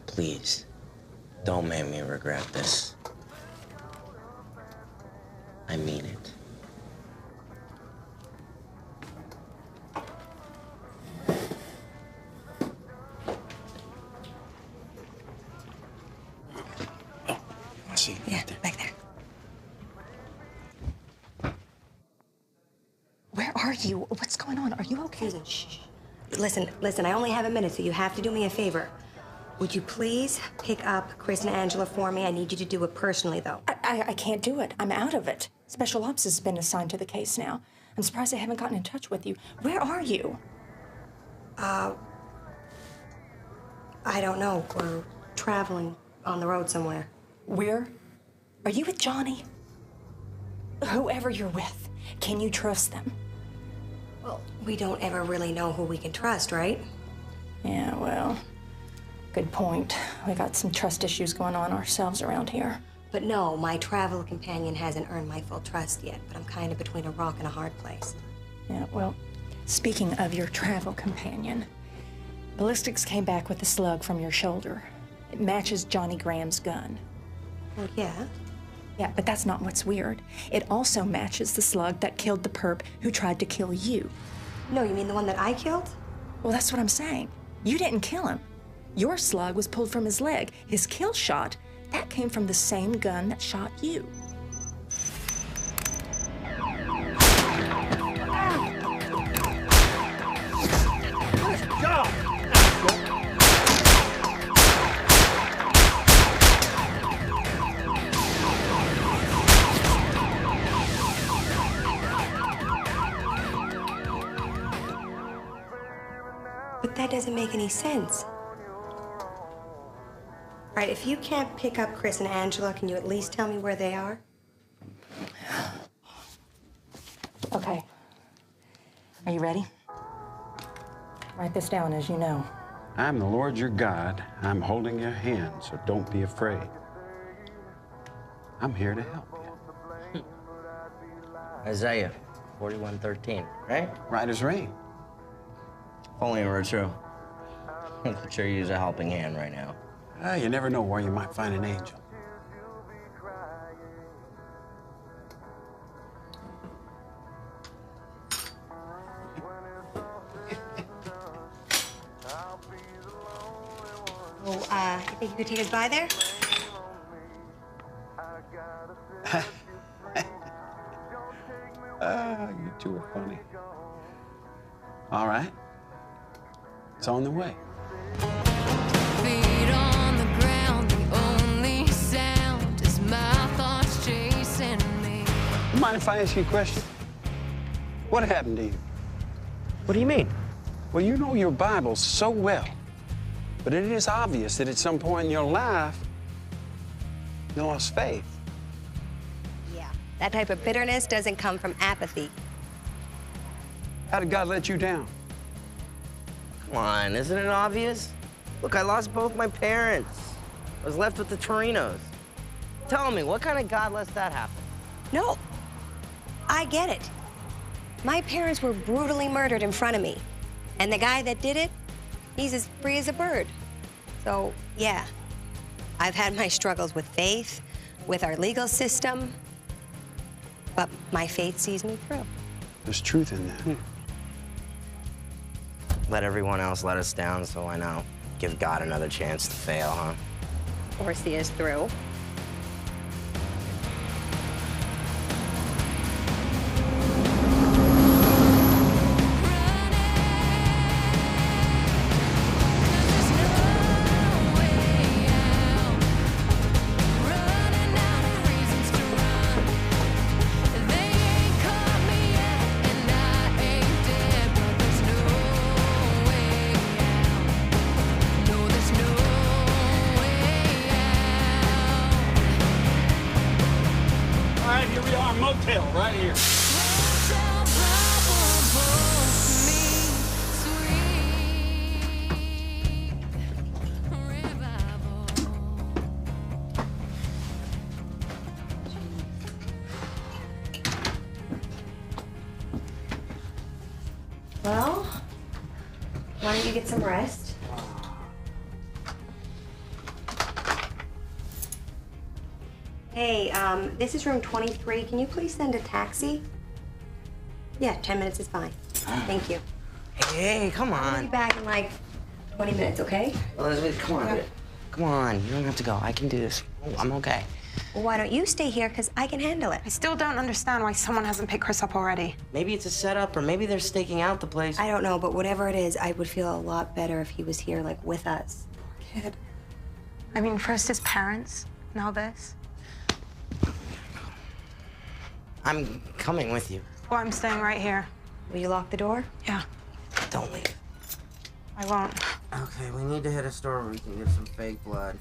Please, don't make me regret this. I mean it. Yeah, back there. Where are you? What's going on? Are you okay? Shh. Listen, I only have a minute, so you have to do me a favor. Would you please pick up Chris and Angela for me? I need you to do it personally, though. I can't do it. I'm out of it. Special Ops has been assigned to the case now. I'm surprised I haven't gotten in touch with you. Where are you? I don't know. We're traveling on the road somewhere. Where? Are you with Johnny? Whoever you're with, can you trust them? Well, we don't ever really know who we can trust, right? Yeah, well, good point. We got some trust issues going on ourselves around here. But no, my travel companion hasn't earned my full trust yet, but I'm kind of between a rock and a hard place. Yeah, well, speaking of your travel companion, ballistics came back with a slug from your shoulder. It matches Johnny Graham's gun. Well, yeah. Yeah, but that's not what's weird. It also matches the slug that killed the perp who tried to kill you. No, you mean the one that I killed? Well, that's what I'm saying. You didn't kill him. Your slug was pulled from his leg. His kill shot, that came from the same gun that shot you. But that doesn't make any sense. All right, if you can't pick up Chris and Angela, can you at least tell me where they are? Okay. Are you ready? Write this down as you know. I'm the Lord your God. I'm holding your hand, so don't be afraid. I'm here to help you. Isaiah 41:13, right? Right as rain. If only it were true. I could sure use a helping hand right now. You never know where you might find an angel. Oh, you think you could take us by there? You two are funny. All right. It's on the way. Feet on the ground, the only sound is my thoughts chasing me. Mind if I ask you a question? What happened to you? What do you mean? Well, you know your Bible so well, but it is obvious that at some point in your life, you lost faith. Yeah. That type of bitterness doesn't come from apathy. How did God let you down? Come on, isn't it obvious? Look, I lost both my parents. I was left with the Torinos. Tell me, what kind of God lets that happen? No, I get it. My parents were brutally murdered in front of me. And the guy that did it, he's as free as a bird. So, yeah, I've had my struggles with faith, with our legal system, but my faith sees me through. There's truth in that. Let everyone else let us down, so why not give God another chance to fail, huh? Or see us through. All right, here we are, motel right here. Well, why don't you get some rest? Hey, this is room 23. Can you please send a taxi? Yeah, 10 minutes is fine. Thank you. Hey, come I'll on. be back in like 20 minutes, okay? Elizabeth, come on. Okay. Come on, you don't have to go. I can do this. Oh, I'm okay. Well, why don't you stay here, because I can handle it. I still don't understand why someone hasn't picked Chris up already. Maybe it's a setup, or maybe they're staking out the place. I don't know, but whatever it is, I would feel a lot better if he was here, like, with us. Kid. I mean, first his parents, now this. I'm coming with you. Well, I'm staying right here. Will you lock the door? Yeah. Don't leave. I won't. Okay, we need to hit a store where we can get some fake blood.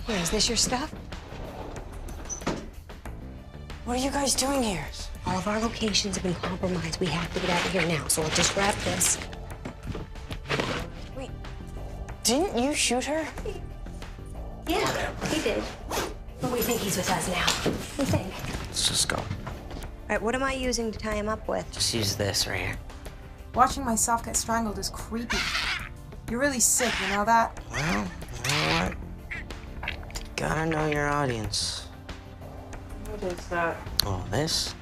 Here, is this your stuff? What are you guys doing here? All of our locations have been compromised. We have to get out of here now, so I'll just grab this. Wait, didn't you shoot her? Yeah, he did. But we think he's with us now. We think. Let's just go. All right, what am I using to tie him up with? Just use this right here. Watching myself get strangled is creepy. You're really sick, you know that? Well, you know what? Gotta know your audience. What is that? Oh, this?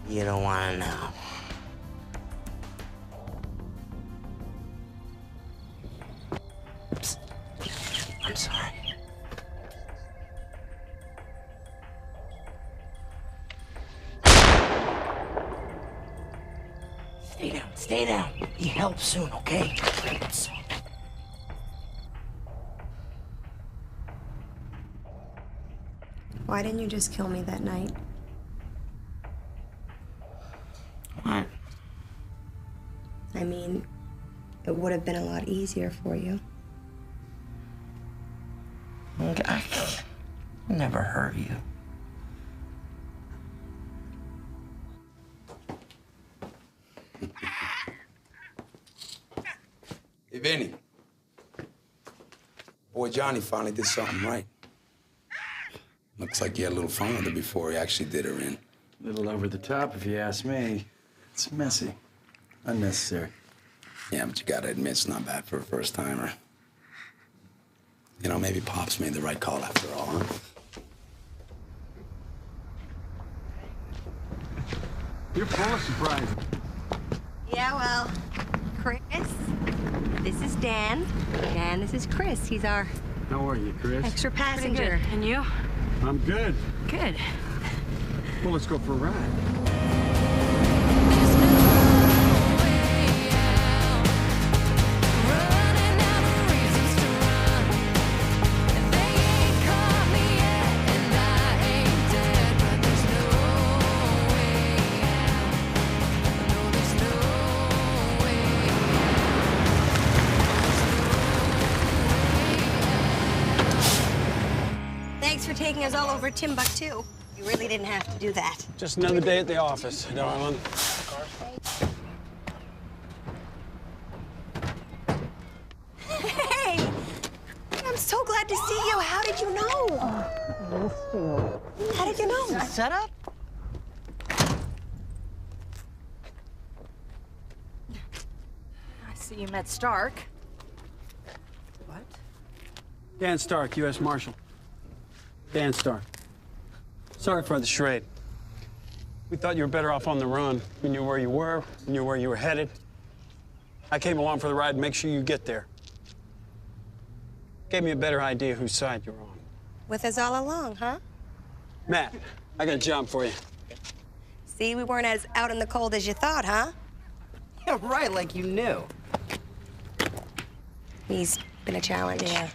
You don't want to know. Psst. I'm sorry. Stay down, stay down. Be help soon, okay? Why didn't you just kill me that night? What? I mean, it would have been a lot easier for you. Okay. ever hurt you. Hey, Vinny. Boy, Johnny finally did something right. Looks like he had a little fun with her before he actually did her in. A little over the top, if you ask me. It's messy. Unnecessary. Yeah, but you gotta admit it's not bad for a first-timer. You know, maybe Pops made the right call after all, huh? You're full of surprises. Yeah, well, Chris, this is Dan. And this is Chris. He's our How are you, Chris? extra passenger. And you? I'm good. Good. Well, let's go for a ride. Thanks for taking us all over Timbuktu. You really didn't have to do that. Just another day at the office, darling. Hey! I'm so glad to see you. How did you know? How did you know? Set up? I see you met Stark. Dan Stark, U.S. Marshal. Dan Stark. Sorry for the charade. We thought you were better off on the run. We knew where you were, we knew where you were headed. I came along for the ride to make sure you get there. Gave me a better idea whose side you're on. With us all along, huh? Matt, I got a job for you. See, we weren't as out in the cold as you thought, huh? Yeah, right, like you knew. He's been a challenge. Yeah.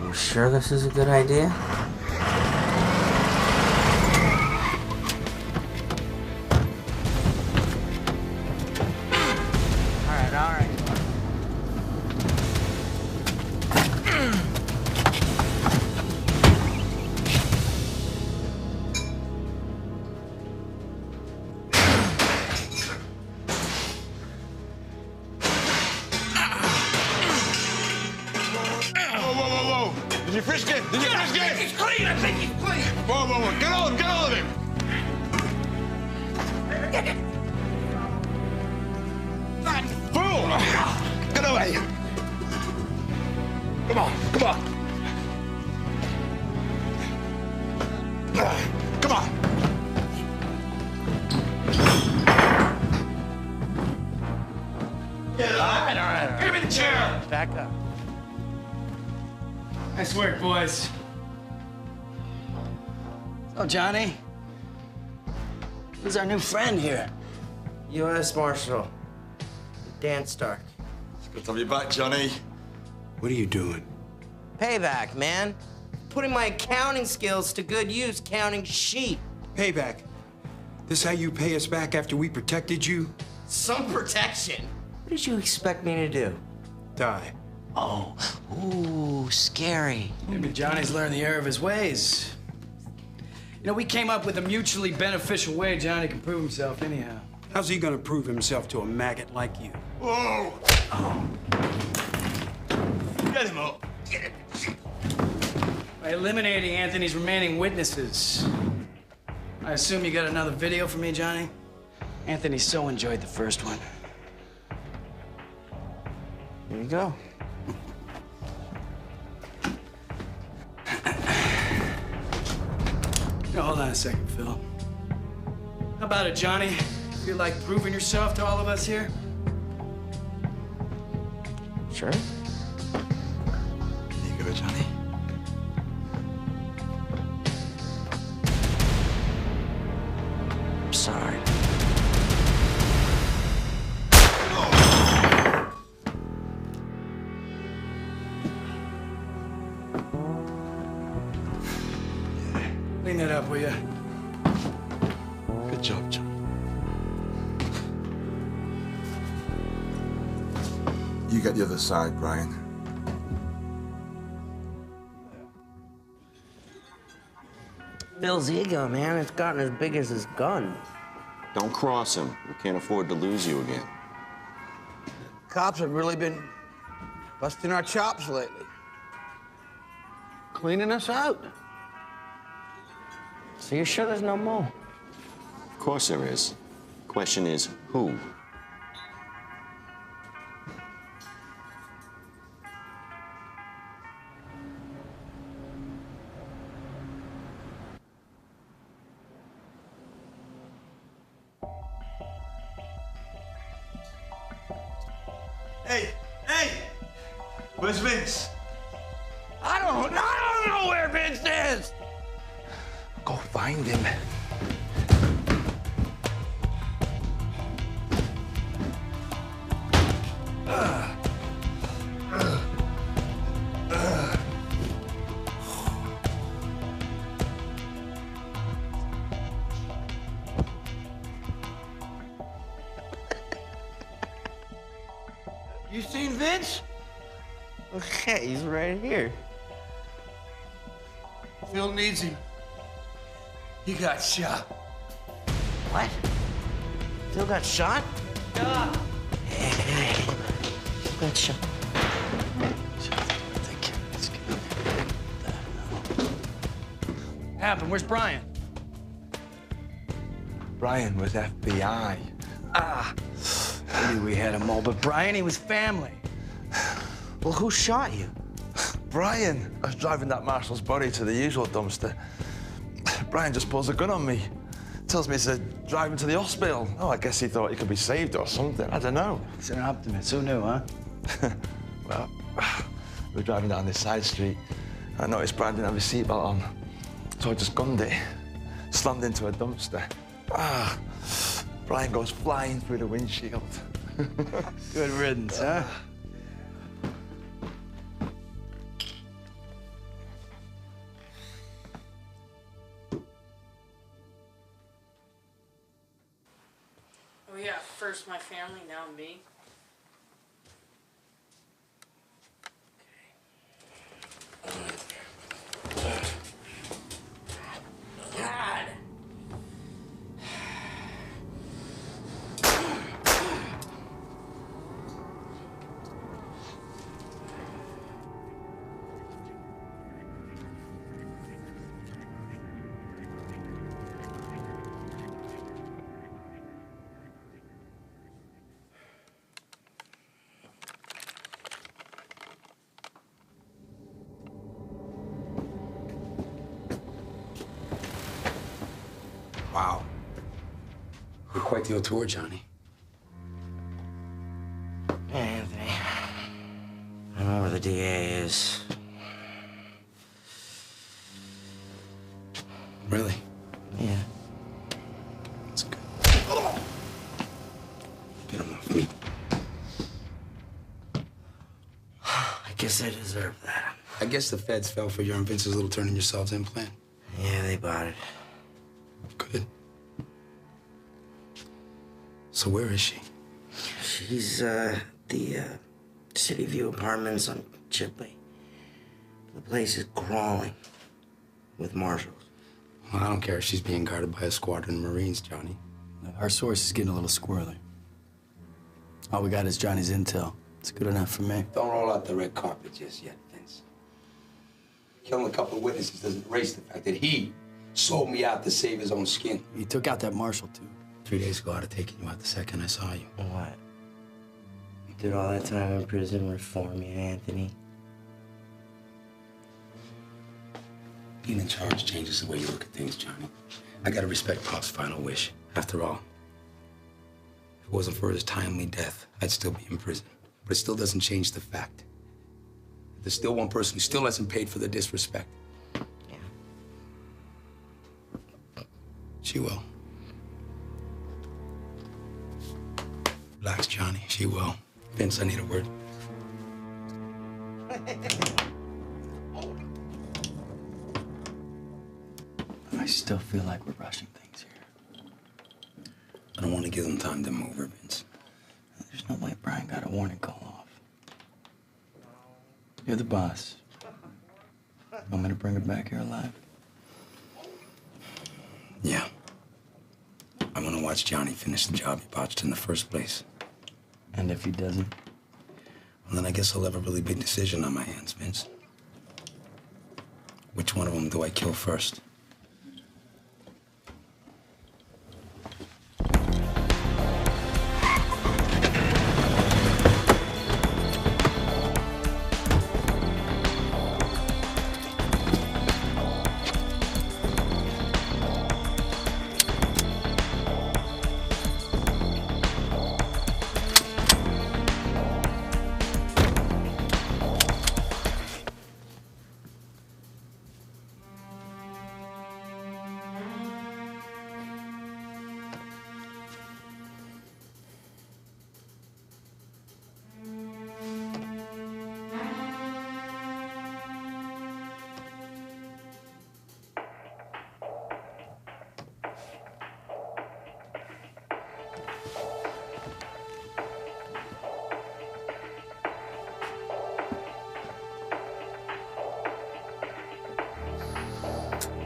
You sure this is a good idea? All right. Did you frisk it? Did you frisk it? He's clean. I think he's clean. Whoa, whoa, whoa. Get all of him. Fool! Get over here. Come on. Come on. Come on. All right. Give me the chair. Back up. Nice work, boys. So, Johnny, who's our new friend here? U.S. Marshal Dan Stark. It's good to have you back, Johnny. What are you doing? Payback, man. Putting my accounting skills to good use counting sheep. Payback. This how you pay us back after we protected you? Some protection. What did you expect me to do? Die. Oh, ooh, scary. Maybe Johnny's learned the error of his ways. You know, we came up with a mutually beneficial way Johnny can prove himself anyhow. How's he gonna prove himself to a maggot like you? Whoa! Get him up. By eliminating Anthony's remaining witnesses. I assume you got another video for me, Johnny? Anthony so enjoyed the first one. Here you go. Now, hold on a second, Phil. How about it, Johnny? Feel like proving yourself to all of us here? Sure. There you go, Johnny. I'm sorry. Clean that up, will you? Good job, John. You got the other side, Brian. Bill's ego, man, it's gotten as big as his gun. Don't cross him. We can't afford to lose you again. Cops have really been busting our chops lately. Cleaning us out. So you're sure there's no more? Of course there is. Question is, who? Hey, hey! Where's Vince? I don't know where Vince is! Go find him. You seen Vince? Okay, he's right here. Phil needs him. He got shot. What? Phil got shot? Yeah. Phil got shot. Happened? Where's Brian? Brian was FBI. I knew we had him all, but Brian, he was family. Well, who shot you? Brian. I was driving that marshal's body to the usual dumpster. Brian just pulls a gun on me. Tells me to drive him to the hospital. Oh, I guess he thought he could be saved or something. I don't know. He's an optimist. Who knew, huh? Well, we were driving down this side street. I noticed Brian didn't have his seatbelt on. So I just gunned it. Slammed into a dumpster. Brian goes flying through the windshield. Good riddance, huh? Oh yeah, first my family, now me. God. Wow. You're quite the tour, Johnny. Hey, Anthony. I know where the DA is. Really? Yeah. That's good. Get him off me. I guess I deserve that. I guess the feds fell for your and Vince's little turning yourselves in plan. Yeah, they bought it. Good. So where is she? She's, the City View Apartments on Chipley. The place is crawling with marshals. Well, I don't care if she's being guarded by a squadron of Marines, Johnny. Our source is getting a little squirrely. All we got is Johnny's intel. It's good enough for me. Don't roll out the red carpet just yet, Vince. Killing a couple of witnesses doesn't erase the fact that he sold me out to save his own skin. He took out that marshal, too. 3 days ago, I'd have taken you out the second I saw you. What? You did all that time in prison for me, Anthony. Being in charge changes the way you look at things, Johnny. I gotta respect Pop's final wish. After all, if it wasn't for his timely death, I'd still be in prison. But it still doesn't change the fact that there's still one person who still hasn't paid for the disrespect. Yeah. She will. Relax, Johnny. She will. Vince, I need a word. I I still feel like we're rushing things here. I don't want to give them time to move her, Vince. There's no way Brian got a warning call off. You're the boss. Want me to bring her back here alive? Yeah. I want to watch Johnny finish the job he botched in the first place. And if he doesn't? Well, then I guess I'll have a really big decision on my hands, Vince. Which one of them do I kill first?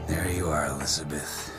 There you are, Elizabeth.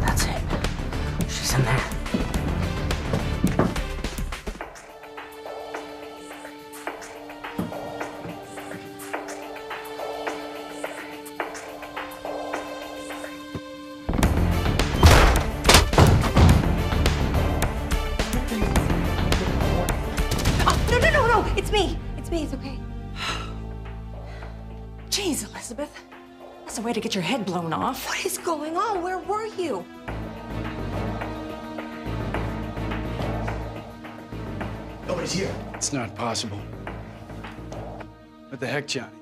That's it. She's in there. Oh, no. It's me. It's me. It's okay. Jeez, Elizabeth. That's a way to get your head blown off. What is going on? Where were you? Nobody's here. It's not possible. What the heck, Johnny?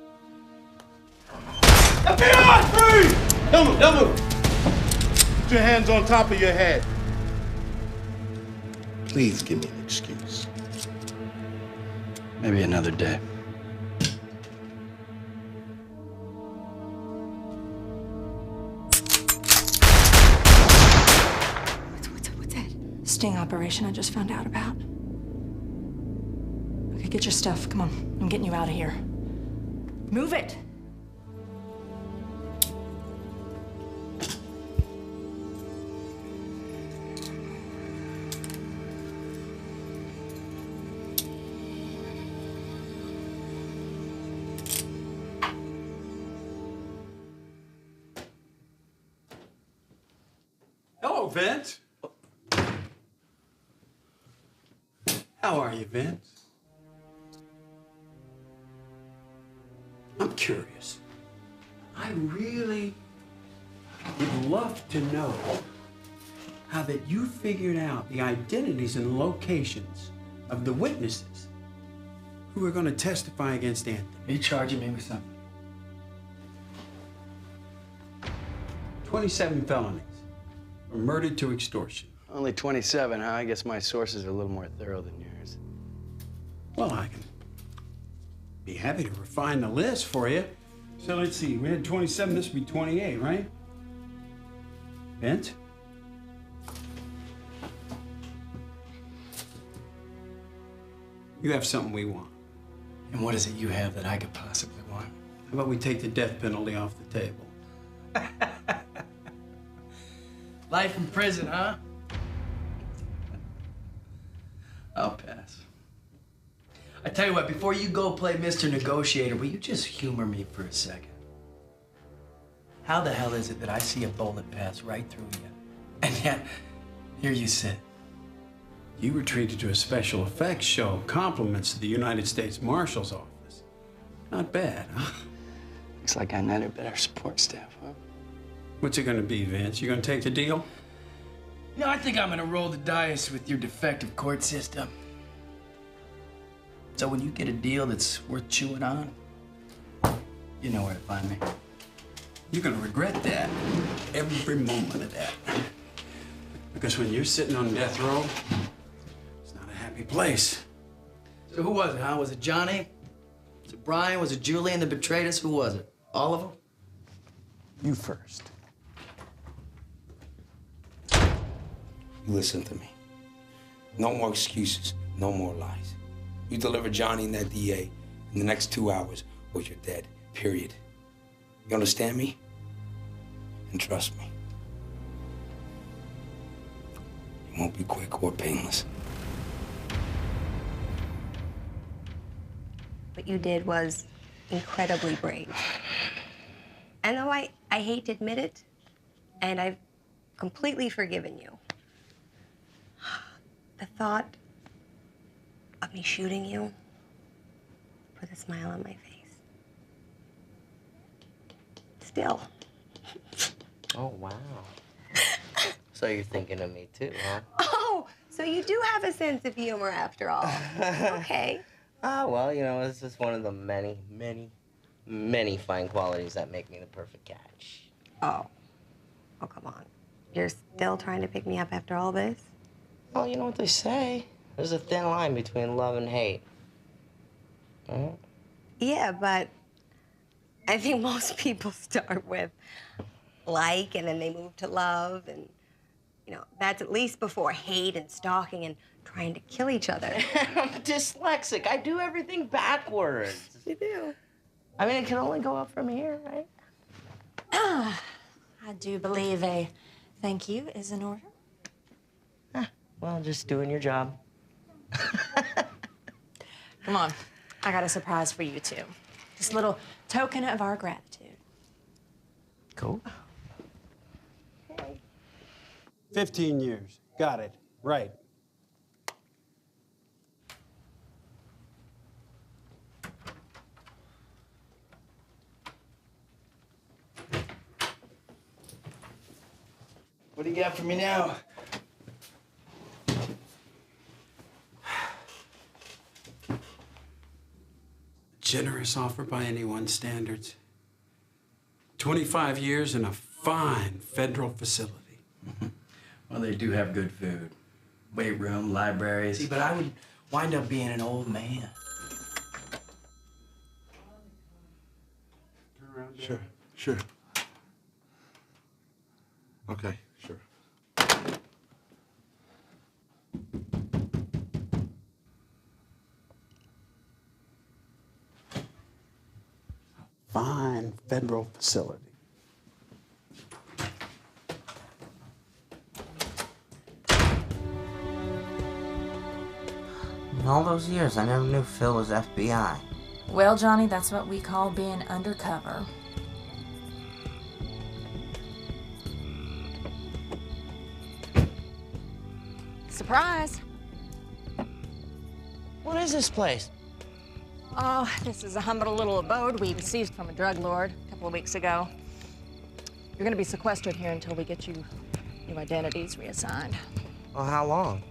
FBI! Freeze! Don't move, don't move. Put your hands on top of your head. Please give me an excuse. Maybe another day. What's that? Sting operation I just found out about. Okay, get your stuff. Come on. I'm getting you out of here. Move it! Hello, Vince. How are you, Vince? I'm curious. I really would love to know how that you figured out the identities and locations of the witnesses who are going to testify against Anthony. Are you charging me with something? 27 felonies, from murder to extortion. Only 27, huh? I guess my sources are a little more thorough than yours. Well, I can be happy to refine the list for you. So let's see, we had 27, this would be 28, right? Vince? You have something we want. And what is it you have that I could possibly want? How about we take the death penalty off the table? Life in prison, huh? I'll pass. I tell you what, before you go play Mr. Negotiator, will you just humor me for a second? How the hell is it that I see a bullet pass right through you, and yet here you sit? You were treated to a special effects show, compliments to the United States Marshal's office. Not bad, huh? Looks like I netted better support staff, huh? What's it gonna be, Vince? You gonna take the deal? No, I think I'm gonna roll the dice with your defective court system. So when you get a deal that's worth chewing on, you know where to find me. You're gonna regret that. Every moment of that. Because when you're sitting on death row, it's not a happy place. So who was it, huh? Was it Johnny? Was it Brian? Was it Julian that betrayed us? Who was it? All of them? You first. You listen to me. No more excuses, no more lies. You deliver Johnny and that DA in the next 2 hours, or you're dead, period. You understand me? And trust me. It won't be quick or painless. What you did was incredibly brave. I know I hate to admit it, and I've completely forgiven you. The thought of me shooting you put a smile on my face. Still. Oh, wow. So you're thinking of me too, huh? Oh, so you do have a sense of humor after all. Okay. Well, you know, this is one of the many, many, many fine qualities that make me the perfect catch. Oh. Oh, come on. You're still trying to pick me up after all this? Well, you know what they say. There's a thin line between love and hate. Right? Yeah, but I think most people start with like, and then they move to love, and, you know, that's at least before hate and stalking and trying to kill each other. I'm dyslexic. I do everything backwards. You do. I mean, it can only go up from here, right? I do believe a thank you is in order. Well, just doing your job. Come on, I got a surprise for you two. Just a little token of our gratitude. Cool. 15 years. Got it. Right. What do you got for me now? Generous offer by anyone's standards. 25 years in a fine federal facility. Well, they do have good food. Weight room, libraries. See, but I would wind up being an old man. Sure, sure. Okay, sure. Fine federal facility. In all those years, I never knew Phil was FBI. Well, Johnny, that's what we call being undercover. Surprise! What is this place? Oh, this is a humble little abode we seized from a drug lord a couple of weeks ago. You're gonna be sequestered here until we get you new identities reassigned. Well, how long?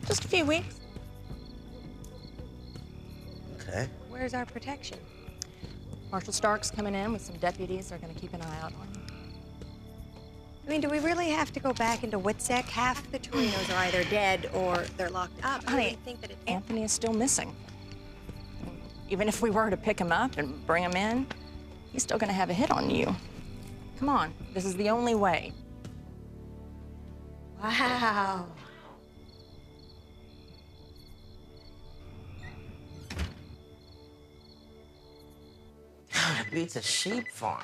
Just a few weeks. Okay. Where's our protection? Marshal Stark's coming in with some deputies. They're gonna keep an eye out on you. I mean, do we really have to go back into WITSEC? Half the Torinos are either dead or they're locked up. I Honey, really think that Anthony is still missing. Even if we were to pick him up and bring him in, he's still gonna have a hit on you. Come on, this is the only way. Wow. It beats a sheep farm.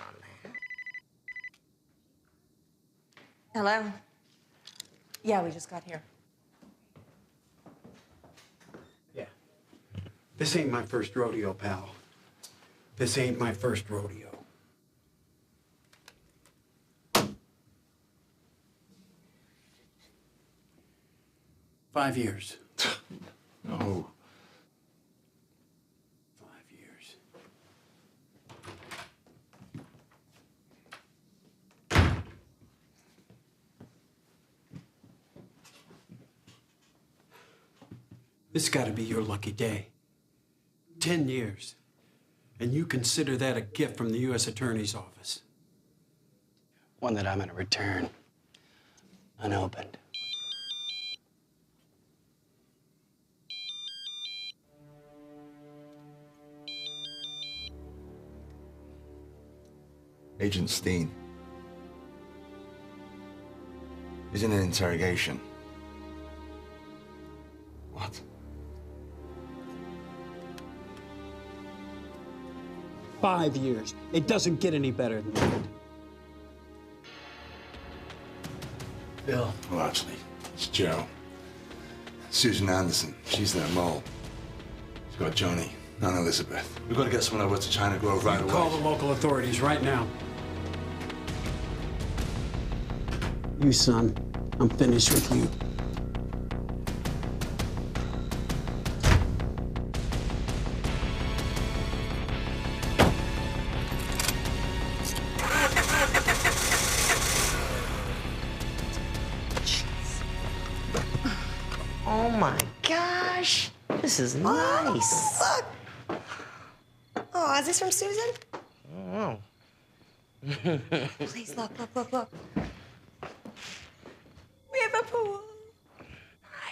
Hello? Yeah, we just got here. Yeah. This ain't my first rodeo, pal. This ain't my first rodeo. Five years. No. 5 years. This got to be your lucky day. 10 years. And you consider that a gift from the U.S. Attorney's Office. One that I'm gonna return unopened. Agent Steen. He's in an interrogation. What? Five years. It doesn't get any better than that. Bill. Well, actually, it's Joe. Susan Anderson. She's their mole. She's got Johnny and Elizabeth. We've got to get someone over to China Grove right away. Call the local authorities right now. You, son, I'm finished with you. Oh my gosh, this is nice. Look. Oh, is this from Susan? Oh. Please look. We have a pool.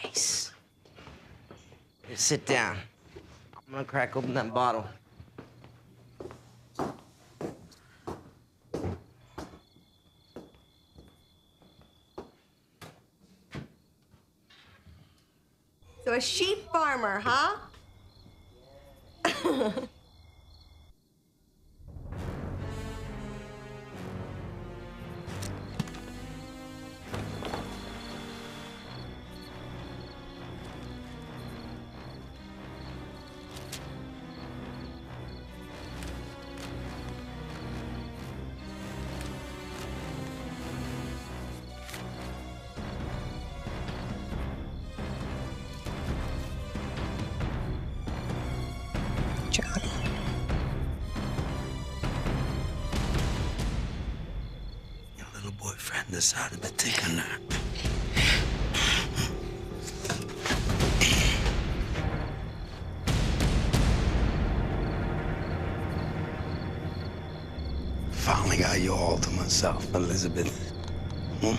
Nice. Here, sit down. I'm gonna crack open that bottle. So a sheep farmer, huh? Johnny. Your little boyfriend decided to take a nap. Finally got you all to myself, Elizabeth. Hmm?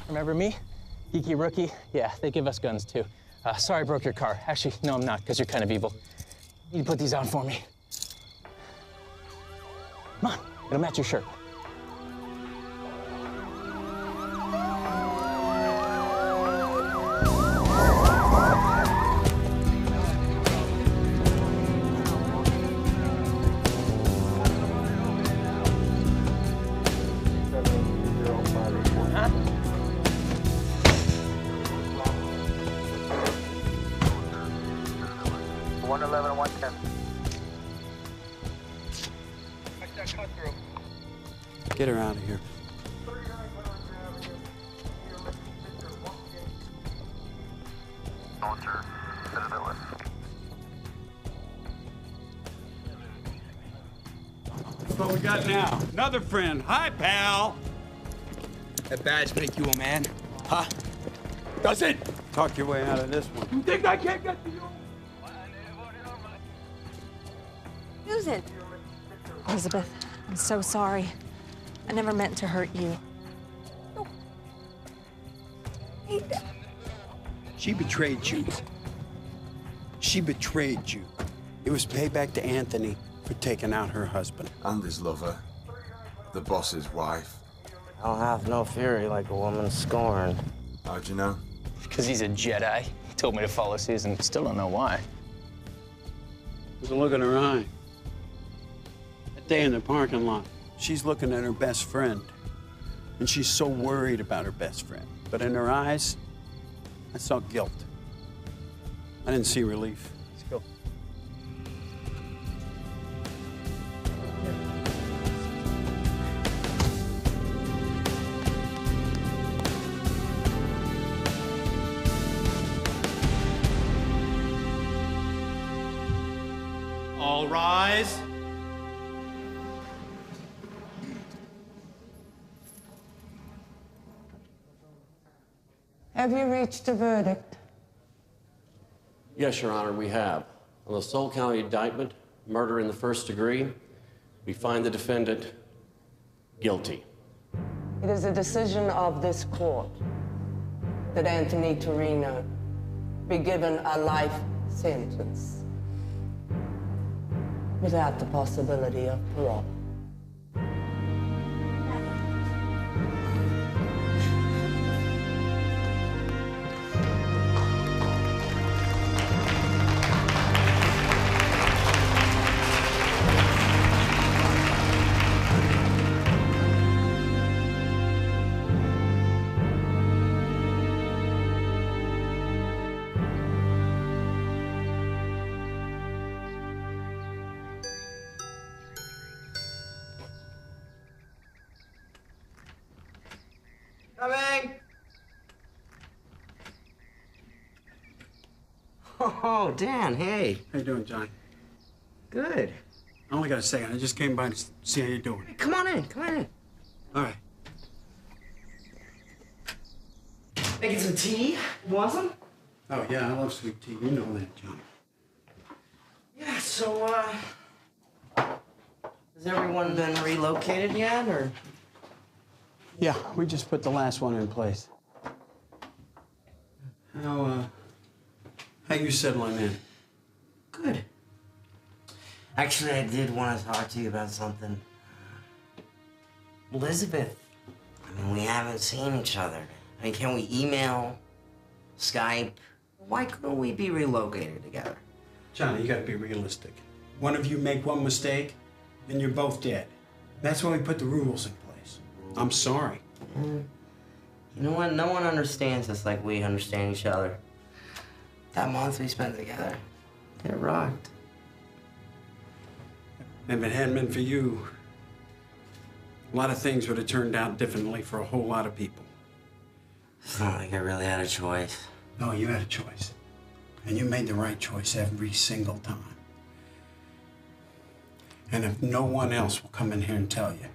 Remember me? Geeky rookie? Yeah, they give us guns too. Sorry I broke your car. Actually, no, I'm not, because you're kind of evil. You can put these on for me. Come on, it'll match your shirt. Get her out of here. What we got now? Another friend. Hi, pal. That badge make you a man? Huh? Does it? Talk your way out of this one. You think I can't get to you? Susan! Elizabeth, I'm so sorry. I never meant to hurt you. She betrayed you. She betrayed you. It was payback to Anthony for taking out her husband. And his lover, the boss's wife. I don't have no fury like a woman scorned. How'd you know? Because he's a Jedi. He told me to follow Susan. Still don't know why. There's a look in her eye. That day in the parking lot, she's looking at her best friend. And she's so worried about her best friend. But in her eyes, I saw guilt. I didn't see relief. Let's go. All rise. Have you reached a verdict? Yes, Your Honor, we have. On the Soule County indictment, murder in the first degree, we find the defendant guilty. It is a decision of this court that Anthony Torino be given a life sentence without the possibility of parole. Coming! Oh, Dan, hey. How you doing, Johnny? Good. I only got a second. I just came by to see how you're doing. Hey, come on in, come on in. All right. Making some tea? You want some? Oh, yeah, I love sweet tea. You know that, Johnny. Yeah, so, has everyone been relocated yet, or? Yeah, we just put the last one in place. How you settling in? Good. Actually, I did want to talk to you about something. Elizabeth, I mean, we haven't seen each other. I mean, can we email, Skype? Why couldn't we be relocated together? Johnny, you gotta be realistic. One of you make one mistake, then you're both dead. That's why we put the rules in place. I'm sorry. You know what? No one understands us like we understand each other. That month we spent together, it rocked. If it hadn't been for you, a lot of things would have turned out differently for a whole lot of people. It's not like I really had a choice. No, you had a choice. And you made the right choice every single time. And if no one else will come in here and tell you,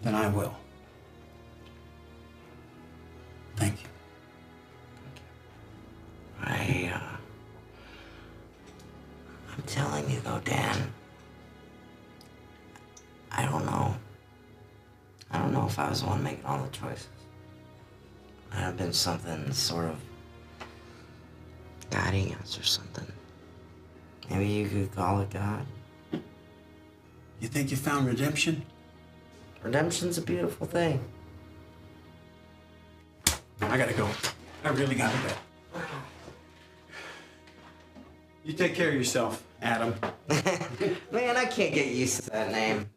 then I will. Thank you. I'm telling you though, Dan, I don't know. I don't know if I was the one making all the choices. Might have been something sort of guiding us or something. Maybe you could call it God. You think you found redemption? Redemption's a beautiful thing. I gotta go. I really gotta go. You take care of yourself, Adam. Man, I can't get used to that name.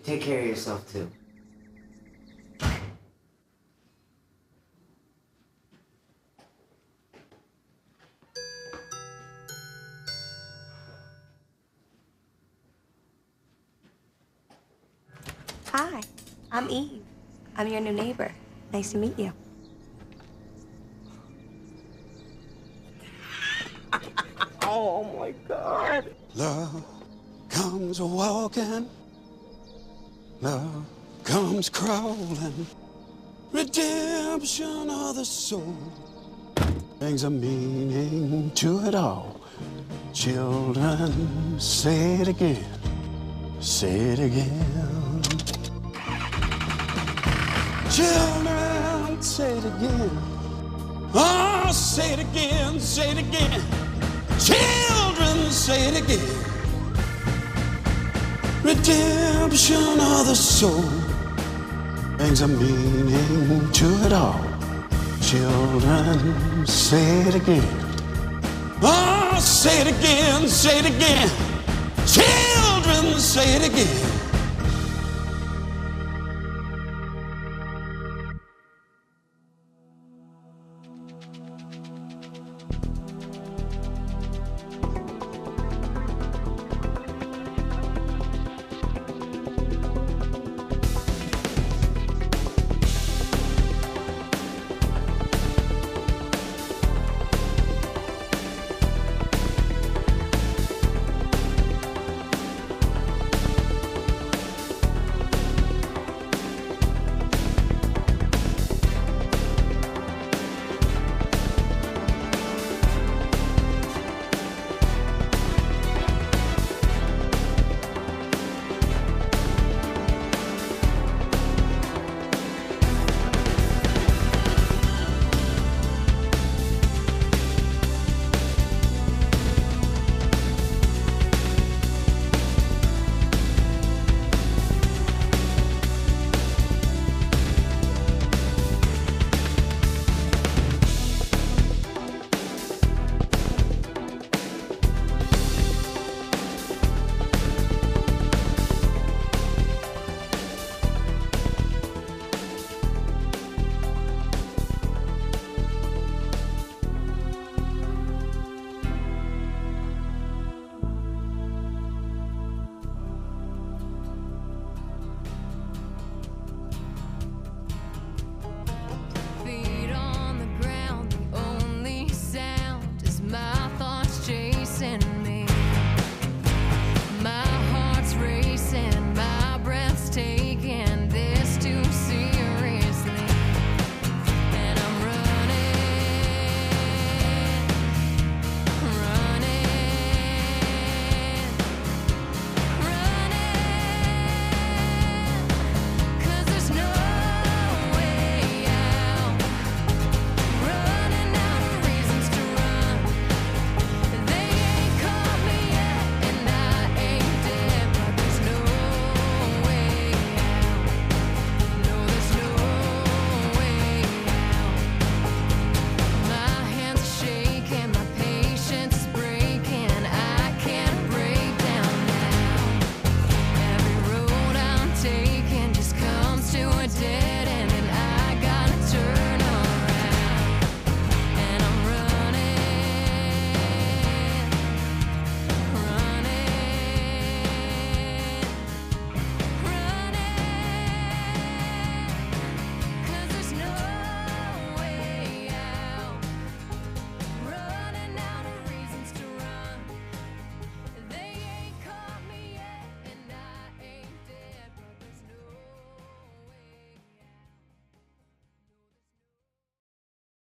Take care of yourself, too. Hi, I'm Eve. I'm your new neighbor. Nice to meet you. Oh my God. Love comes walking. Love comes crawling. Redemption of the soul brings a meaning to it all. Children, say it again. Say it again. Children, say it again. Oh, say it again, say it again. Children, say it again. Redemption of the soul brings a meaning to it all. Children, say it again. Oh, say it again, say it again. Children, say it again.